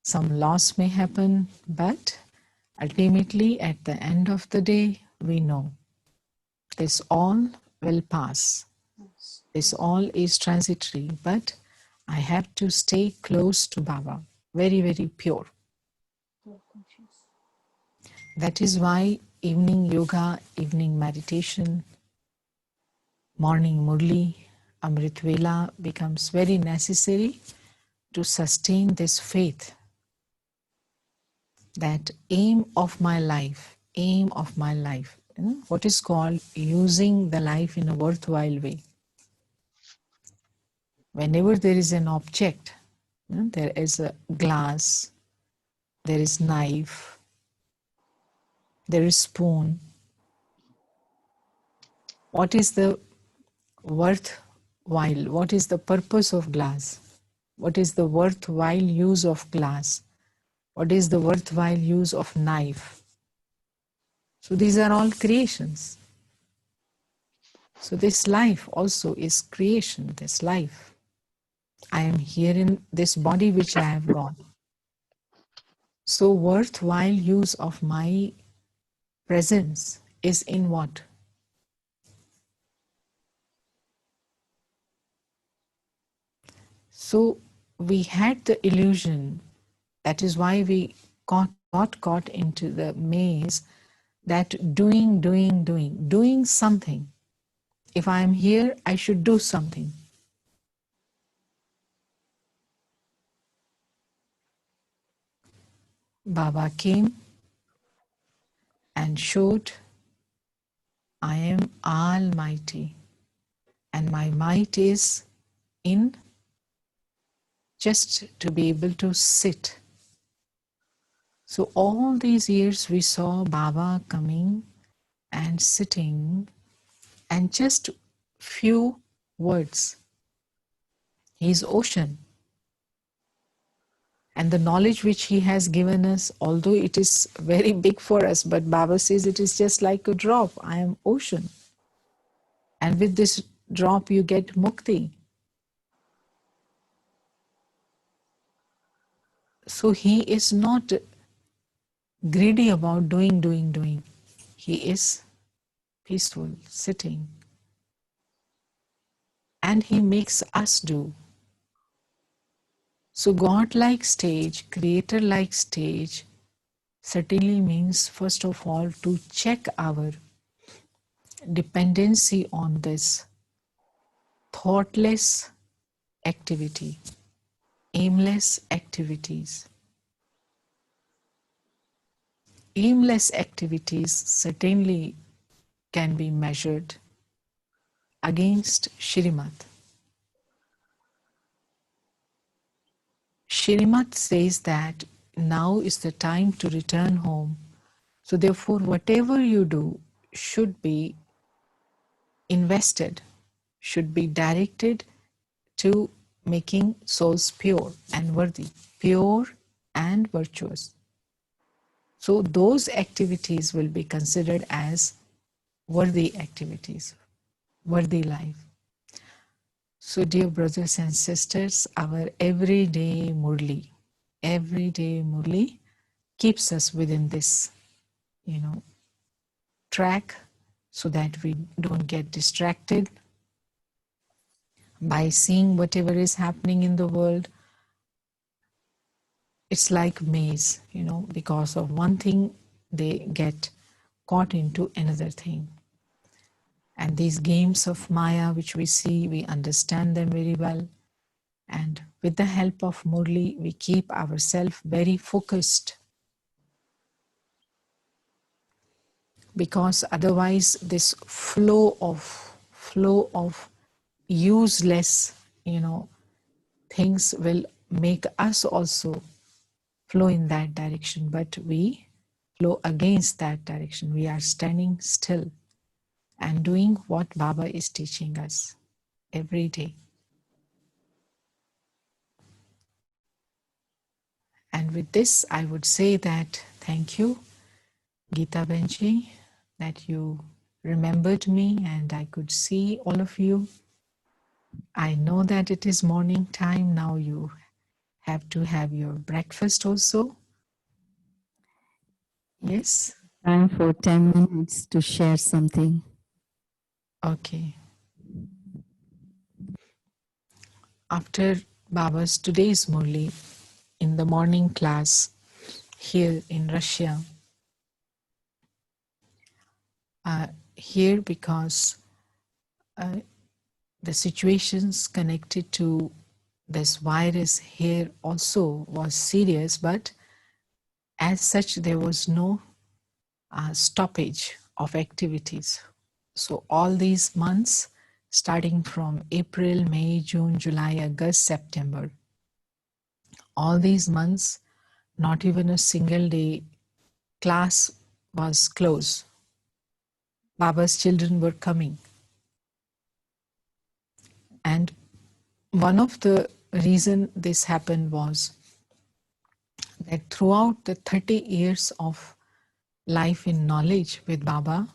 some loss may happen, but ultimately at the end of the day, we know this all will pass. This all is transitory, but I have to stay close to Baba, very, very pure. That is why evening yoga, evening meditation, morning Murli, Amrit Vela becomes very necessary to sustain this faith. That aim of my life, what is called using the life in a worthwhile way. Whenever there is an object, there is a glass, there is knife, there is spoon. What is the worthwhile? What is the purpose of glass? What is the worthwhile use of glass? What is the worthwhile use of knife? So these are all creations. So this life also is creation, this life. I am here in this body which I have got. So worthwhile use of my presence is in what? So we had the illusion, that is why we got caught into the maze, that doing something. If I am here, I should do something. Baba came and showed, I am almighty, and my might is in just to be able to sit. So all these years we saw Baba coming and sitting, and just few words. He is ocean. And the knowledge which he has given us, although it is very big for us, but Baba says it is just like a drop. I am ocean. And with this drop, you get mukti. So he is not greedy about doing. He is peaceful, sitting. And he makes us do. So God-like stage, creator-like stage, certainly means, first of all, to check our dependency on this thoughtless activity, aimless activities. Aimless activities certainly can be measured against Shrimat. Shrimat says that now is the time to return home. So therefore, whatever you do should be invested, should be directed to making souls pure and worthy, pure and virtuous. So those activities will be considered as worthy activities, worthy life. So dear brothers and sisters, our everyday Murli keeps us within this, track, so that we don't get distracted by seeing whatever is happening in the world. It's like maze, because of one thing, they get caught into another thing. And these games of Maya, which we see, we understand them very well. And with the help of Murli, we keep ourselves very focused. Because otherwise, this flow of useless, things will make us also flow in that direction, but we flow against that direction. We are standing still and doing what Baba is teaching us every day. And with this, I would say that thank you, Geeta Benji, that you remembered me and I could see all of you. I know that it is morning time. Now you have to have your breakfast also. Yes? Time for 10 minutes to share something. Okay. After Baba's today's Murli, in the morning class here in Russia, here because the situations connected to this virus here also was serious, but as such, there was no stoppage of activities. So all these months, starting from April, May, June, July, August, September, all these months, not even a single day class was closed. Baba's children were coming. And one of the reason this happened was that throughout the 30 years of life in knowledge with Baba,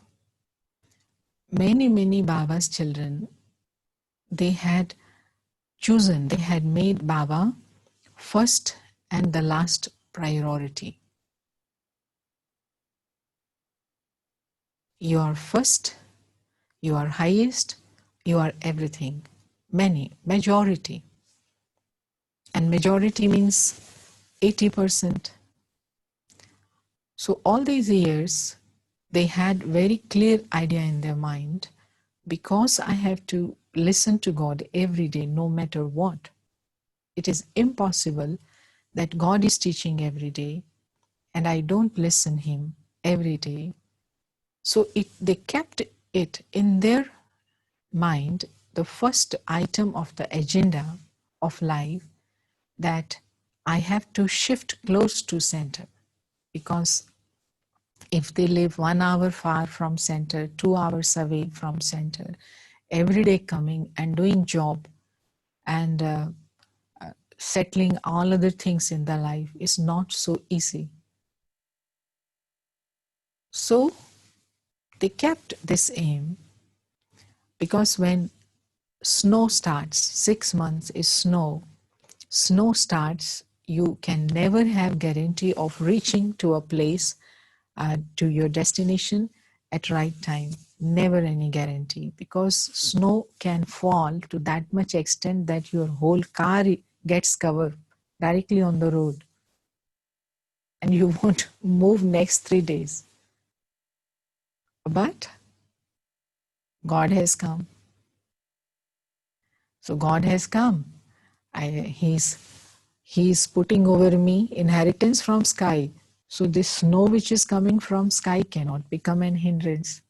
many Baba's children, they had chosen, they had made Baba first and the last priority. You are first, you are highest, you are everything. Many, majority. And majority means 80%. So all these years, they had very clear idea in their mind, because I have to listen to God every day, no matter what. It is impossible that God is teaching every day and I don't listen him every day. So they kept it in their mind, the first item of the agenda of life, that I have to shift close to center, because if they live 1 hour far from center, 2 hours away from center, every day coming and doing job and settling all other things in their life is not so easy. So they kept this aim, because when snow starts, 6 months is snow starts, you can never have guarantee of reaching to a place, to your destination at right time. Never any guarantee, because snow can fall to that much extent that your whole car gets covered directly on the road and you won't move next 3 days. But God has come. So God has come. He's putting over me inheritance from sky. So this snow which is coming from sky cannot become an hindrance.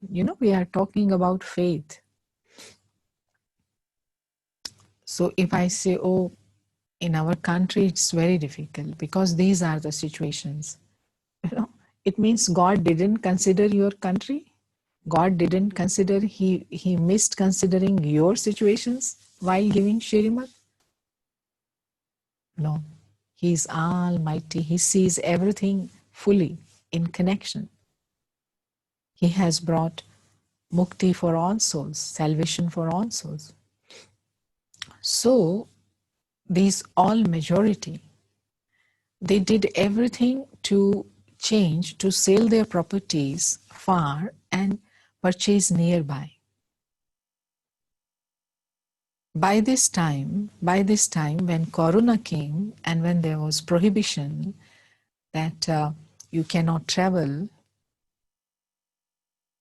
We are talking about faith. So if I say, oh, in our country it's very difficult because these are the situations, it means God didn't consider your country. God didn't consider, he missed considering your situations while giving Shrimad. No, he is almighty. He sees everything fully in connection. He has brought mukti for all souls, salvation for all souls. So these all majority, they did everything to change, to sell their properties far and purchase nearby. By this time, when Corona came and when there was prohibition that you cannot travel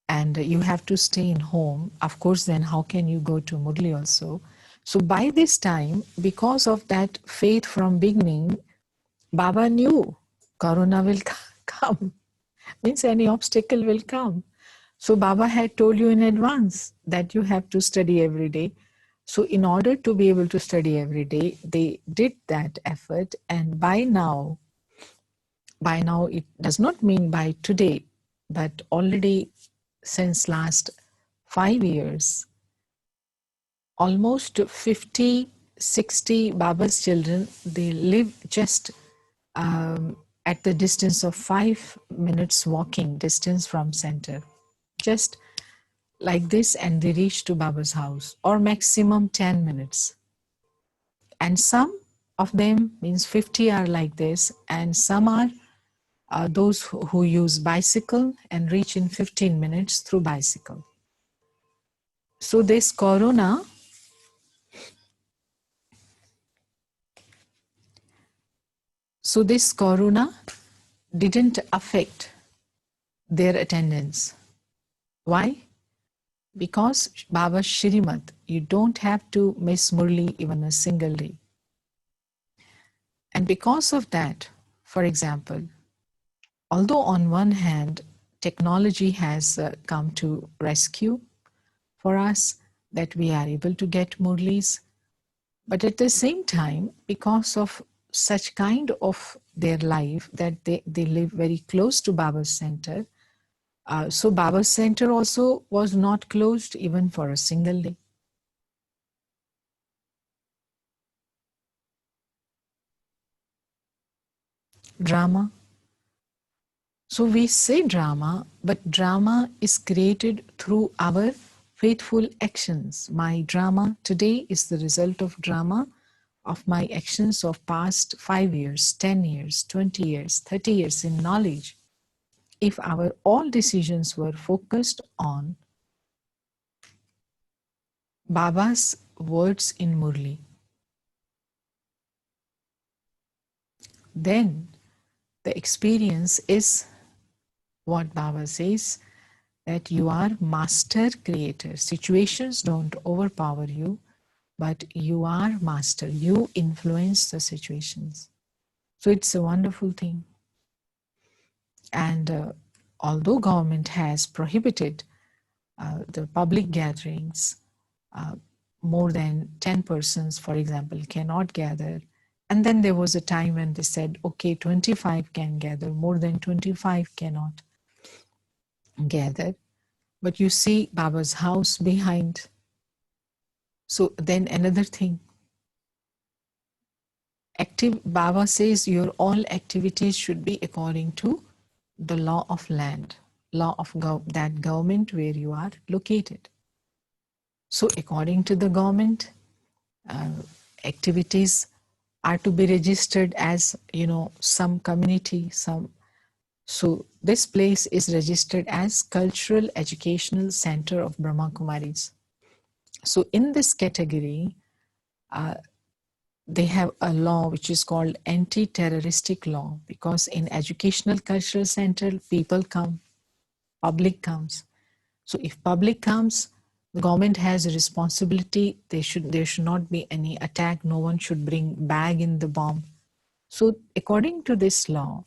and you have to stay in home, of course, then how can you go to Murli also? So by this time, because of that faith from beginning, Baba knew Corona will come, means any obstacle will come. So Baba had told you in advance that you have to study every day. So in order to be able to study every day, they did that effort. And by now it does not mean by today, but already since last 5 years, almost 50, 60 Baba's children, they live just at the distance of 5 minutes walking distance from center. Just like this, and they reach to Baba's house, or maximum 10 minutes. And some of them, means 50, are like this, and some are those who use bicycle and reach in 15 minutes through bicycle. So this corona didn't affect their attendance. Why? Because Baba's Shrimad, you don't have to miss Murli even a single day. And because of that, for example, although on one hand, technology has come to rescue for us, that we are able to get Murlis, but at the same time, because of such kind of their life that they live very close to Baba's center, so Baba's center also was not closed even for a single day. Drama. So we say drama, but drama is created through our faithful actions. My drama today is the result of drama of my actions of past 5 years, 10 years, 20 years, 30 years in knowledge. If our all decisions were focused on Baba's words in Murli, then the experience is what Baba says, that you are master creator. Situations don't overpower you, but you are master. You influence the situations. So it's a wonderful thing. And although government has prohibited the public gatherings, more than 10 persons, for example, cannot gather. And then there was a time when they said, okay, 25 can gather, more than 25 cannot gather. But you see Baba's house behind. So then another thing, Baba says your all activities should be according to the law of land, law of that government where you are located. So according to the government, activities are to be registered as, some community, so this place is registered as Cultural Educational Center of Brahma Kumaris. So in this category, they have a law which is called anti-terroristic law, because in Educational Cultural Center, people come, public comes. So if public comes, the government has a responsibility. There should not be any attack. No one should bring bag in the bomb. So according to this law,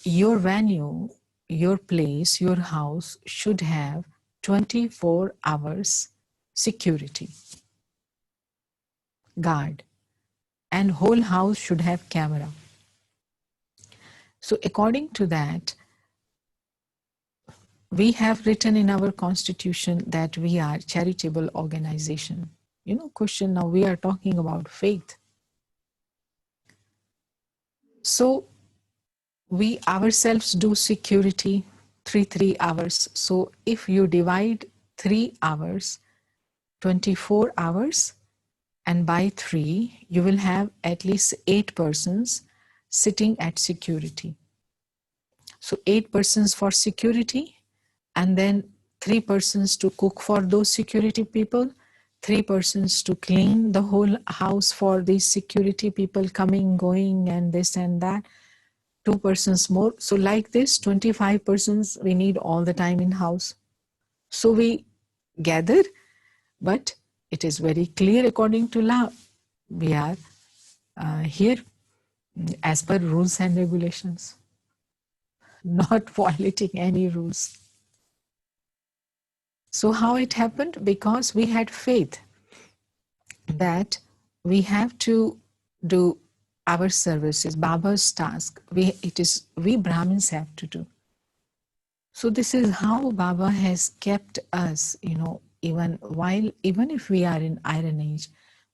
your venue, your place, your house should have 24 hours security guard, and whole house should have camera. So according to that, we have written in our constitution that we are charitable organization. Question, now we are talking about faith. So we ourselves do security 3 hours. So if you divide 3 hours, 24 hours, and by 3, you will have at least 8 persons sitting at security. So 8 persons for security, and then 3 persons to cook for those security people, 3 persons to clean the whole house for these security people coming, going, and this and that, 2 persons more. So like this, 25 persons we need all the time in house. So we gather, but it is very clear according to law. We are here as per rules and regulations, not violating any rules. So how it happened? Because we had faith that we have to do our services, Baba's task. We Brahmins have to do. So this is how Baba has kept us, even if we are in Iron Age,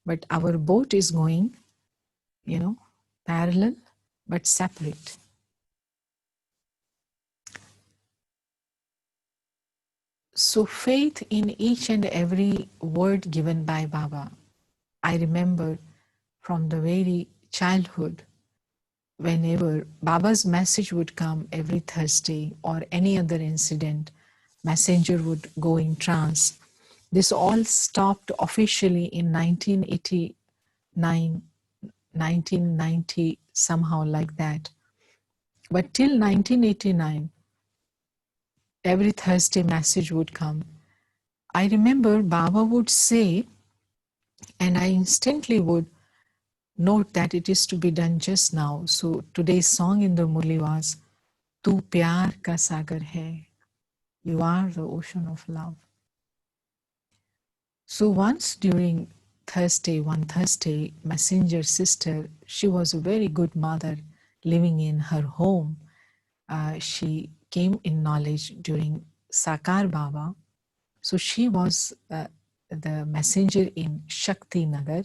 but our boat is going, parallel but separate. So faith in each and every word given by Baba. I remember from the very childhood, whenever Baba's message would come every Thursday or any other incident, messenger would go in trance. This all stopped officially in 1989, 1990, somehow like that. But till 1989, every Thursday message would come. I remember Baba would say, and I instantly would note that it is to be done just now. So today's song in the Murli was, Tu Pyar Ka Sagar Hai. You are the ocean of love. So once during one Thursday, messenger sister, she was a very good mother living in her home. She came in knowledge during Sakar Baba. So she was the messenger in Shakti Nagar.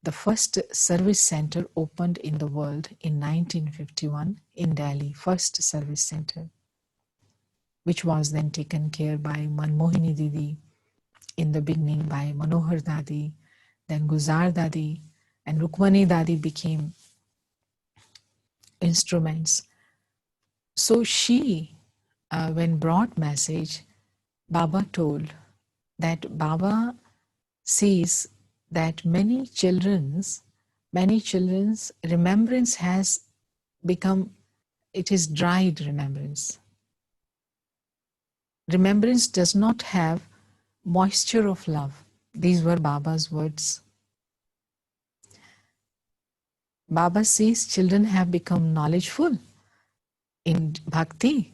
the first service center opened in the world in 1951 in Delhi, first service center, which was then taken care by Manmohini Didi, in the beginning by Manohar Dadi, then Guzar Dadi, and Rukmani Dadi became instruments. So she, when brought message, Baba told that Baba sees that many children's remembrance has become, it is dried remembrance. Remembrance does not have moisture of love. These were Baba's words. Baba says children have become knowledgeful in bhakti.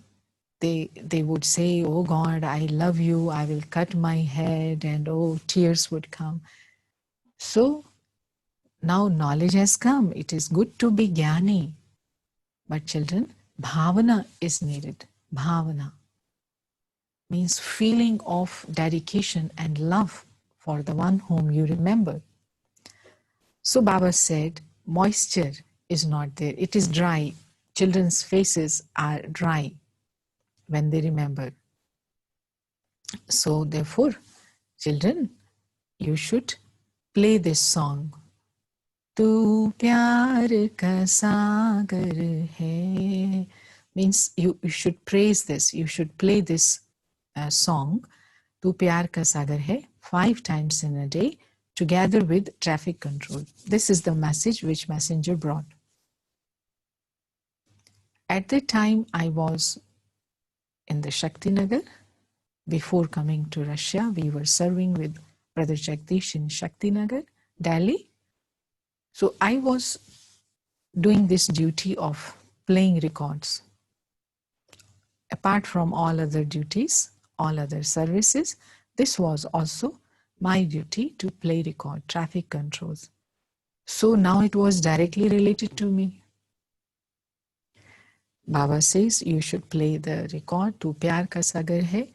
They would say, oh God, I love you, I will cut my head, and oh, tears would come. So now knowledge has come. It is good to be jnani. But children, bhavana is needed. Bhavana means feeling of dedication and love for the one whom you remember. So Baba said, moisture is not there. It is dry. Children's faces are dry when they remember. So therefore, children, you should play this song. Tu pyar ka sagar hai. Means you should praise this. You should play this song, Tu pyar ka sagar hai, 5 times in a day, together with traffic control. This is the message which messenger brought. At that time, I was in the Shakti Nagar. Before coming to Russia, we were serving with Brother Jagdish in Shakti Nagar, Delhi. So I was doing this duty of playing records. Apart from all other duties, all other services, this was also my duty to play record, traffic controls. So now it was directly related to me. Baba says you should play the record, Tu Pyar Ka Sagar Hai.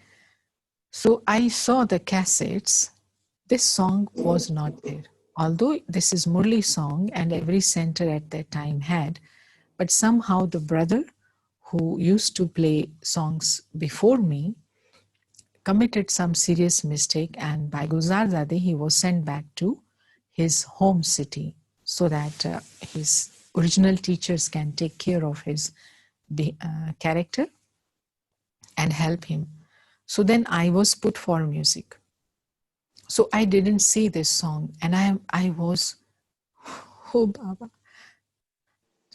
So I saw the cassettes. This song was not there. Although this is Murli song and every center at that time had, but somehow the brother who used to play songs before me committed some serious mistake, and by Guzar Zade he was sent back to his home city so that his original teachers can take care of his character and help him. So then I was put for music. So I didn't see this song, and I was, oh Baba,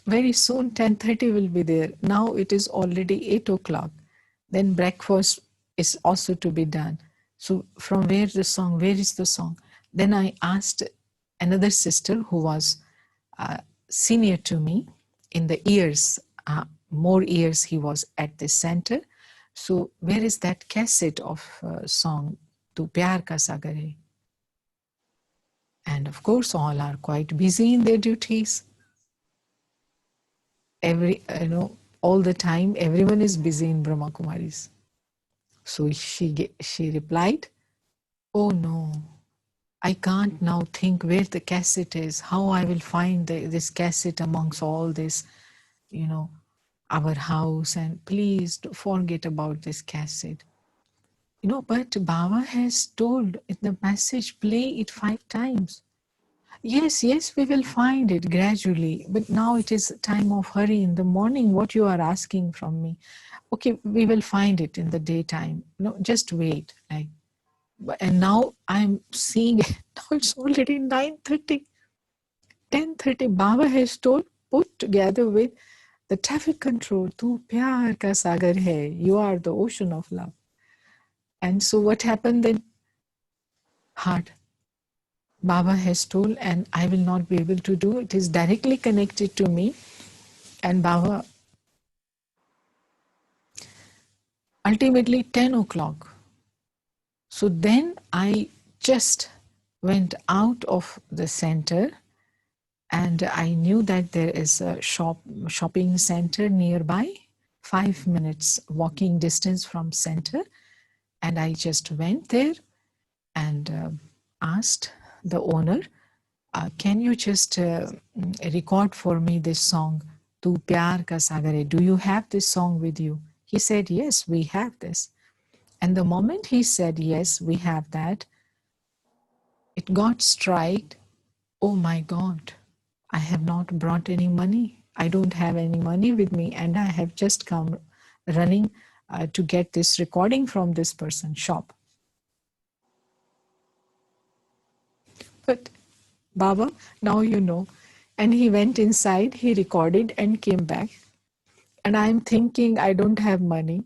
very soon 10:30 will be there. Now it is already 8 o'clock. Then breakfast is also to be done. So from where the song, where is the song? Then I asked another sister who was senior to me in the years, more years he was at this center. So where is that cassette of song, Tu Pyar Ka Sagar Hai? And of course, all are quite busy in their duties. All the time, everyone is busy in Brahma Kumaris. So she replied, oh no, I can't now think where the cassette is, how I will find this cassette amongst all this, our house, and please forget about this cassette. But Baba has told in the message, play it 5 times. Yes, we will find it gradually. But now it is time of hurry in the morning. What you are asking from me? Okay, we will find it in the daytime. No, just wait. And now I'm seeing it. Now it's already 9:30, 10:30. Baba has told, put together with the traffic control. Tu pyar ka sagar hai. You are the ocean of love. And so what happened then? Hard. Baba has told, and I will not be able to do. It is directly connected to me. And Baba, ultimately 10 o'clock. So then I just went out of the center, and I knew that there is a shopping center nearby, 5 minutes walking distance from center. And I just went there and asked the owner, can you just record for me this song, Tu Pyar Ka Sagar Hai? Do you have this song with you? He said, yes, we have this. And the moment he said, yes, we have that, it got strike. Oh my God, I have not brought any money. I don't have any money with me. And I have just come running to get this recording from this person's shop. But Baba, now you know. And he went inside, he recorded and came back. And I'm thinking I don't have money.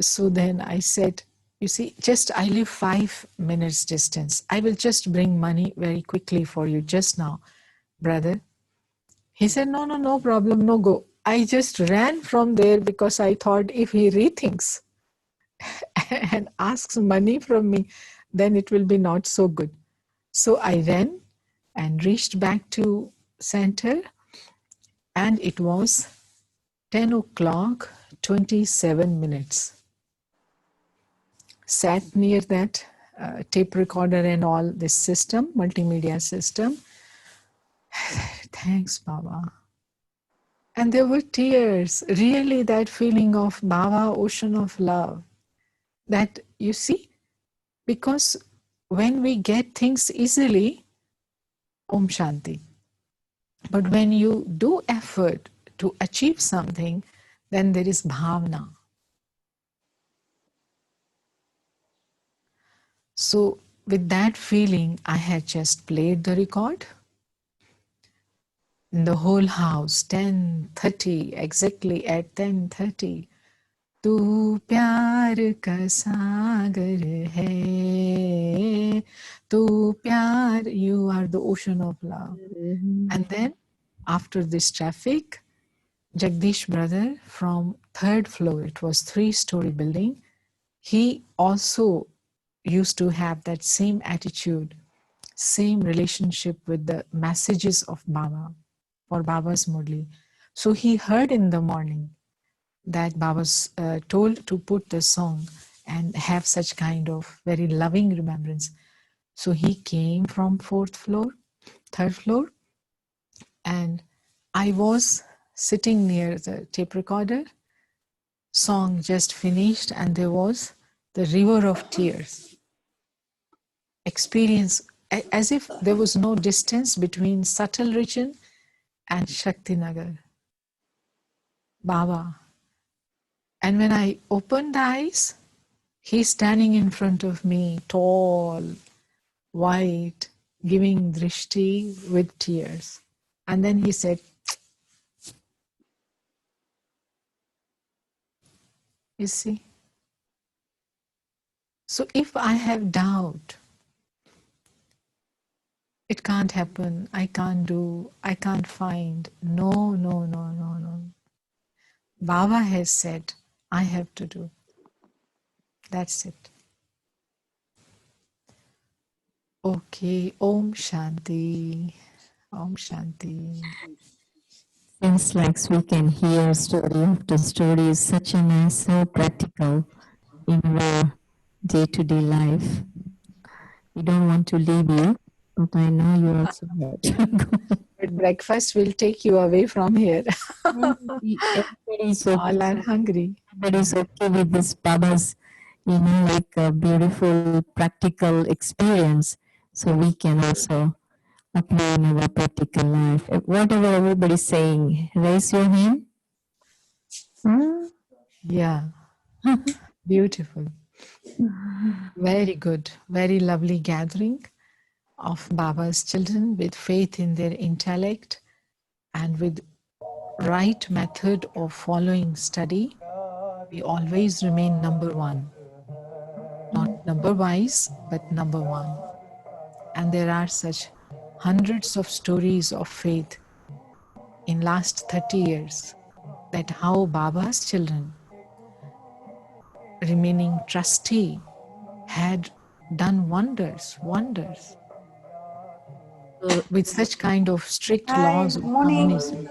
So then I said, you see, just I live 5 minutes distance. I will just bring money very quickly for you just now, brother. He said, no, no, no problem, no go. I just ran from there because I thought if he rethinks and asks money from me, then it will be not so good. So I ran and reached back to center, and it was 10 o'clock, 27 minutes. Sat near that tape recorder and all this system, multimedia system. Thanks, Baba. And there were tears, really that feeling of Baba, ocean of love. That, you see, because when we get things easily, Om Shanti. But when you do effort to achieve something, then there is bhavna. So with that feeling, I had just played the record. In the whole house, 10:30, exactly at 10:30. तू प्यार का सागर है, तू प्यार, you are the ocean of love. And then after this traffic, Jagdish brother from 3rd floor, it was 3-story building, he also used to have that same attitude, same relationship with the messages of Baba, for Baba's Murli. So he heard in the morning that Baba's told to put the song and have such kind of very loving remembrance. So he came from 4th floor, 3rd floor, and I was sitting near the tape recorder. Song just finished, and there was the river of tears. Experience as if there was no distance between subtle region and Shaktinagar. Baba. And when I opened the eyes, he's standing in front of me, tall, white, giving drishti with tears. And then he said, you see? So if I have doubt, it can't happen, I can't do, I can't find. No, no, no, no, no. Baba has said, I have to do. That's it. Okay, Om Shanti. Om Shanti. Seems like we can hear story after story is such a nice, so practical in our day-to-day life. We don't want to leave you, but I know you also have to go. But breakfast will take you away from here. Everybody's All are okay. hungry. Everybody's okay with this Baba's, like a beautiful, practical experience. So we can also apply in our practical life. Whatever everybody's saying, raise your hand. Yeah, beautiful. Very good. Very lovely gathering of Baba's children with faith in their intellect and with right method of following study. We always remain number one. Not number wise, but number one. And there are such hundreds of stories of faith in last 30 years that how Baba's children, remaining trustee, had done wonders, wonders, with such kind of strict laws of communism.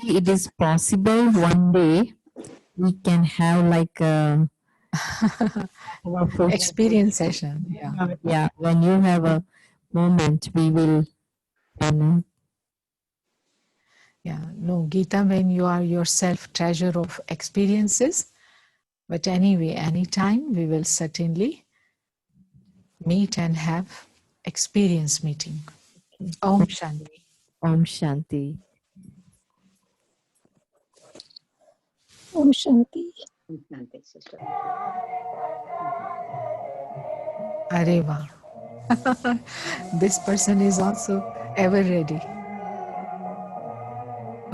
It is possible one day we can have like a Experience session, yeah. yeah, when you have a moment we will run out. Yeah, no, Geeta, when you are yourself treasure of experiences, but anyway, anytime we will certainly meet and have experience meeting. Om Shanti. Om Shanti. Om Shanti. Shanti, sister. Areva. This person is also ever ready.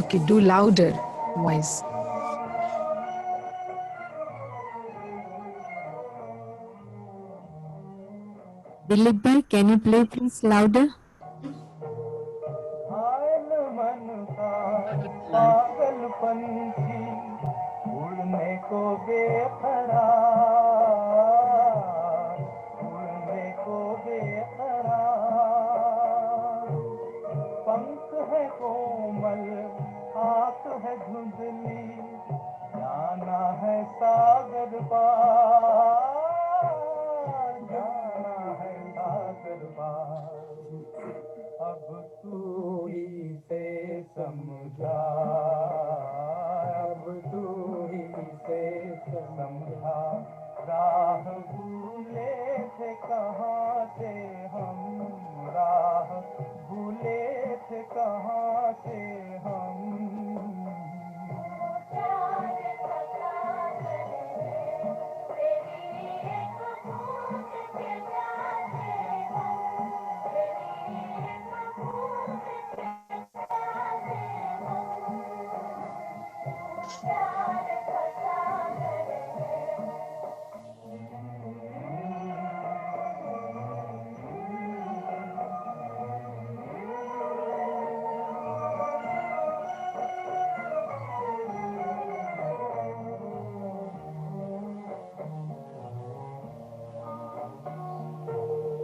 Okay, do louder voice. Dilip bhai, can you play please louder? पागल पंछी उड़ने को बेकरार उड़ने को बेकरार पंख है कोमल आंख है धुंधली जाना है सागर पार जाना है सागर पार अब तू ही से समझा अब तू ही से समझा राह भूले थे कहाँ से हम राह भूले थे कहाँ से हम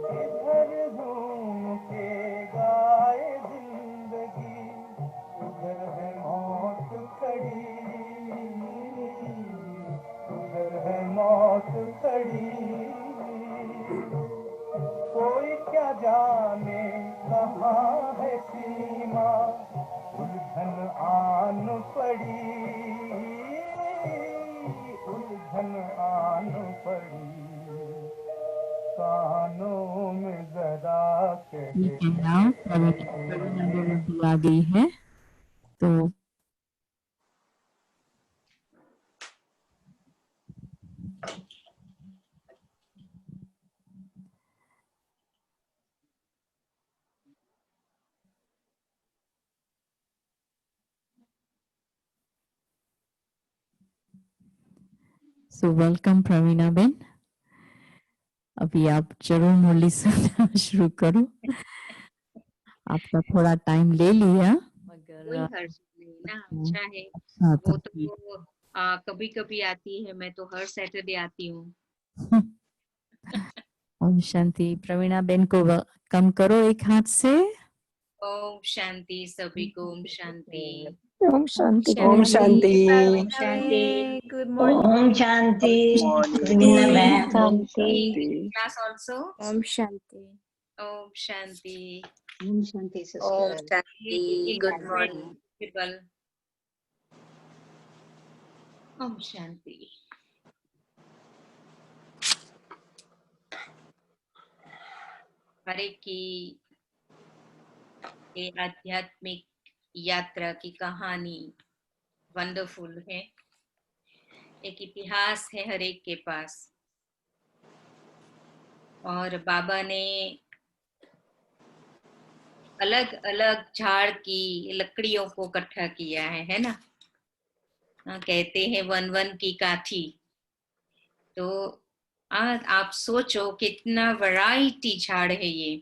इधर घूम के गाए जिंदगी उधर है मौत खड़ी उधर है मौत खड़ी कोई क्या जाने कहाँ है सीमा उलझन आन पड़ी उलझन आन पड़ी कानों में जरा ठीक है now प्रवीणा बेन अभी आ गई है तो So welcome प्रवीणा बेन अभी आप जरूर मुरली सुनना शुरू करो आपका थोड़ा टाइम ले लिया कोई मगर हर्ष नहीं ना, अच्छा है। हाँ वो तो तो कभी कभी आती है, मैं तो हर सैटरडे आती हूँ। ओम शांति प्रवीणा बेन को कम करो एक हाथ से ओम शांति सभी को, Om Shanti. Om Shanti. Om Shanti. Om Shanti. Good Om Shanti. Shanti. Pravina Shanti. Class also. Om Shanti. Om Shanti. Om Shanti, Om sister. Shanti. Good Great morning. people. Om Shanti. हरे की ये आध्यात्मिक यात्रा की कहानी वंडरफुल है। एक इतिहास है हर एक के पास, और बाबा ने अलग अलग झाड़ की लकड़ियों को इकट्ठा किया है ना। कहते हैं वन वन की काठी। तो आप सोचो कितना वैरायटी झाड़ है ये,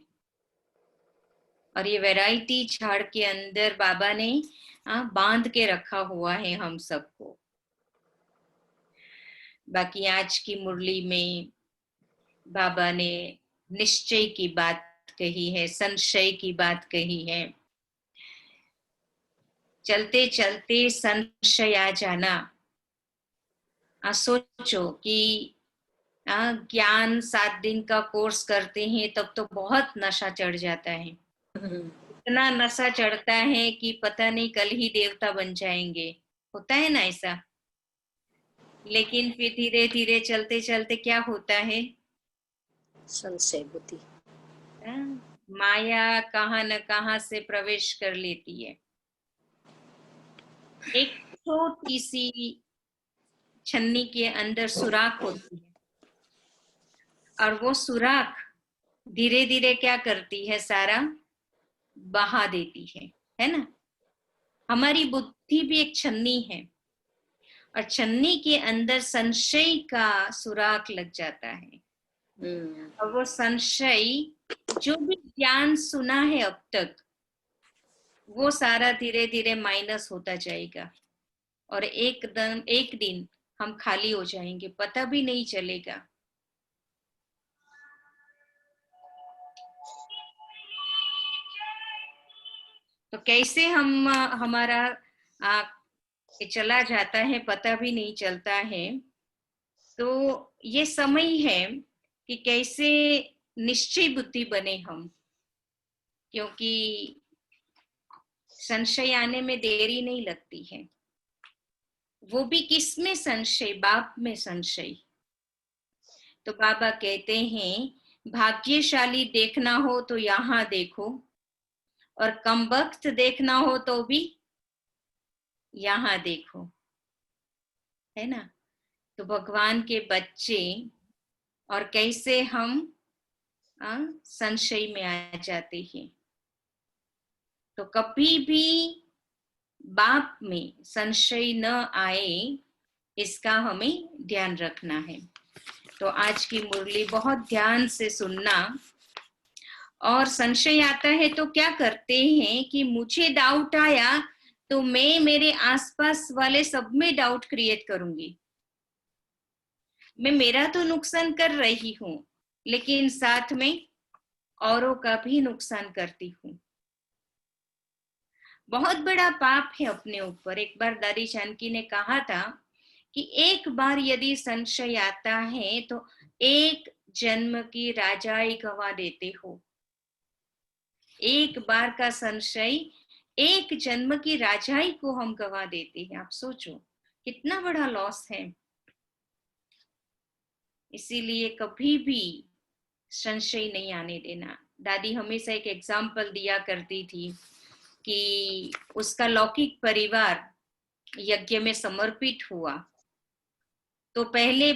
और ये वैरायटी झाड़ के अंदर बाबा ने बांध के रखा हुआ है हम सबको। बाकी आज की मुरली में बाबा ने निश्चय की बात कही है, संशय की बात कही है। चलते चलते संशय आ जाना। सोचो कि ज्ञान 7 दिन का कोर्स करते हैं तब तो बहुत नशा चढ़ जाता है, इतना नशा चढ़ता है कि पता नहीं कल ही देवता बन जाएंगे, होता है ना ऐसा। लेकिन फिर धीरे धीरे चलते चलते क्या होता है, संशय बुद्धि। माया कहाँ न कहाँ से प्रवेश कर लेती है। एक छोटी सी छन्नी के अंदर सुराख होती है, और वो सुराख धीरे धीरे क्या करती है, सारा बहा देती है ना। हमारी बुद्धि भी एक छन्नी है, और छन्नी के अंदर संशय का सुराख लग जाता है, और वो संशय जो भी ज्ञान सुना है अब तक, वो सारा धीरे धीरे माइनस होता जाएगा, और एक दिन हम खाली हो जाएंगे, पता भी नहीं चलेगा। तो कैसे हम हमारा चला जाता है, पता भी नहीं चलता है। तो ये समय है कि कैसे निश्चय बुद्धि बने हम, क्योंकि संशय आने में देरी नहीं लगती है। वो भी किस में संशय, बाप में संशय। तो बाबा कहते हैं भाग्यशाली देखना हो तो यहाँ देखो, और कमबख्त देखना हो तो भी यहाँ देखो, है ना। तो भगवान के बच्चे, और कैसे हम संशय में आ जाते हैं। तो कभी भी बाप में संशय न आए, इसका हमें ध्यान रखना है। तो आज की मुरली बहुत ध्यान से सुनना। और संशय आता है तो क्या करते हैं कि मुझे डाउट आया तो मैं मेरे आसपास वाले सब में डाउट क्रिएट करूंगी। मैं मेरा तो नुकसान कर रही हूं, लेकिन साथ में औरों का भी नुकसान करती हूँ। बहुत बड़ा पाप है अपने ऊपर। एक बार दादी जानकी ने कहा था कि एक बार यदि संशय आता है तो एक जन्म की राजाई गवा देते हो। एक बार का संशय एक जन्म की राजाई को हम गवा देते हैं। आप सोचो कितना बड़ा लॉस है। इसीलिए कभी भी संशय नहीं आने देना। दादी हमेशा एक एग्जाम्पल दिया करती थी कि उसका लौकिक परिवार यज्ञ में समर्पित हुआ तो पहले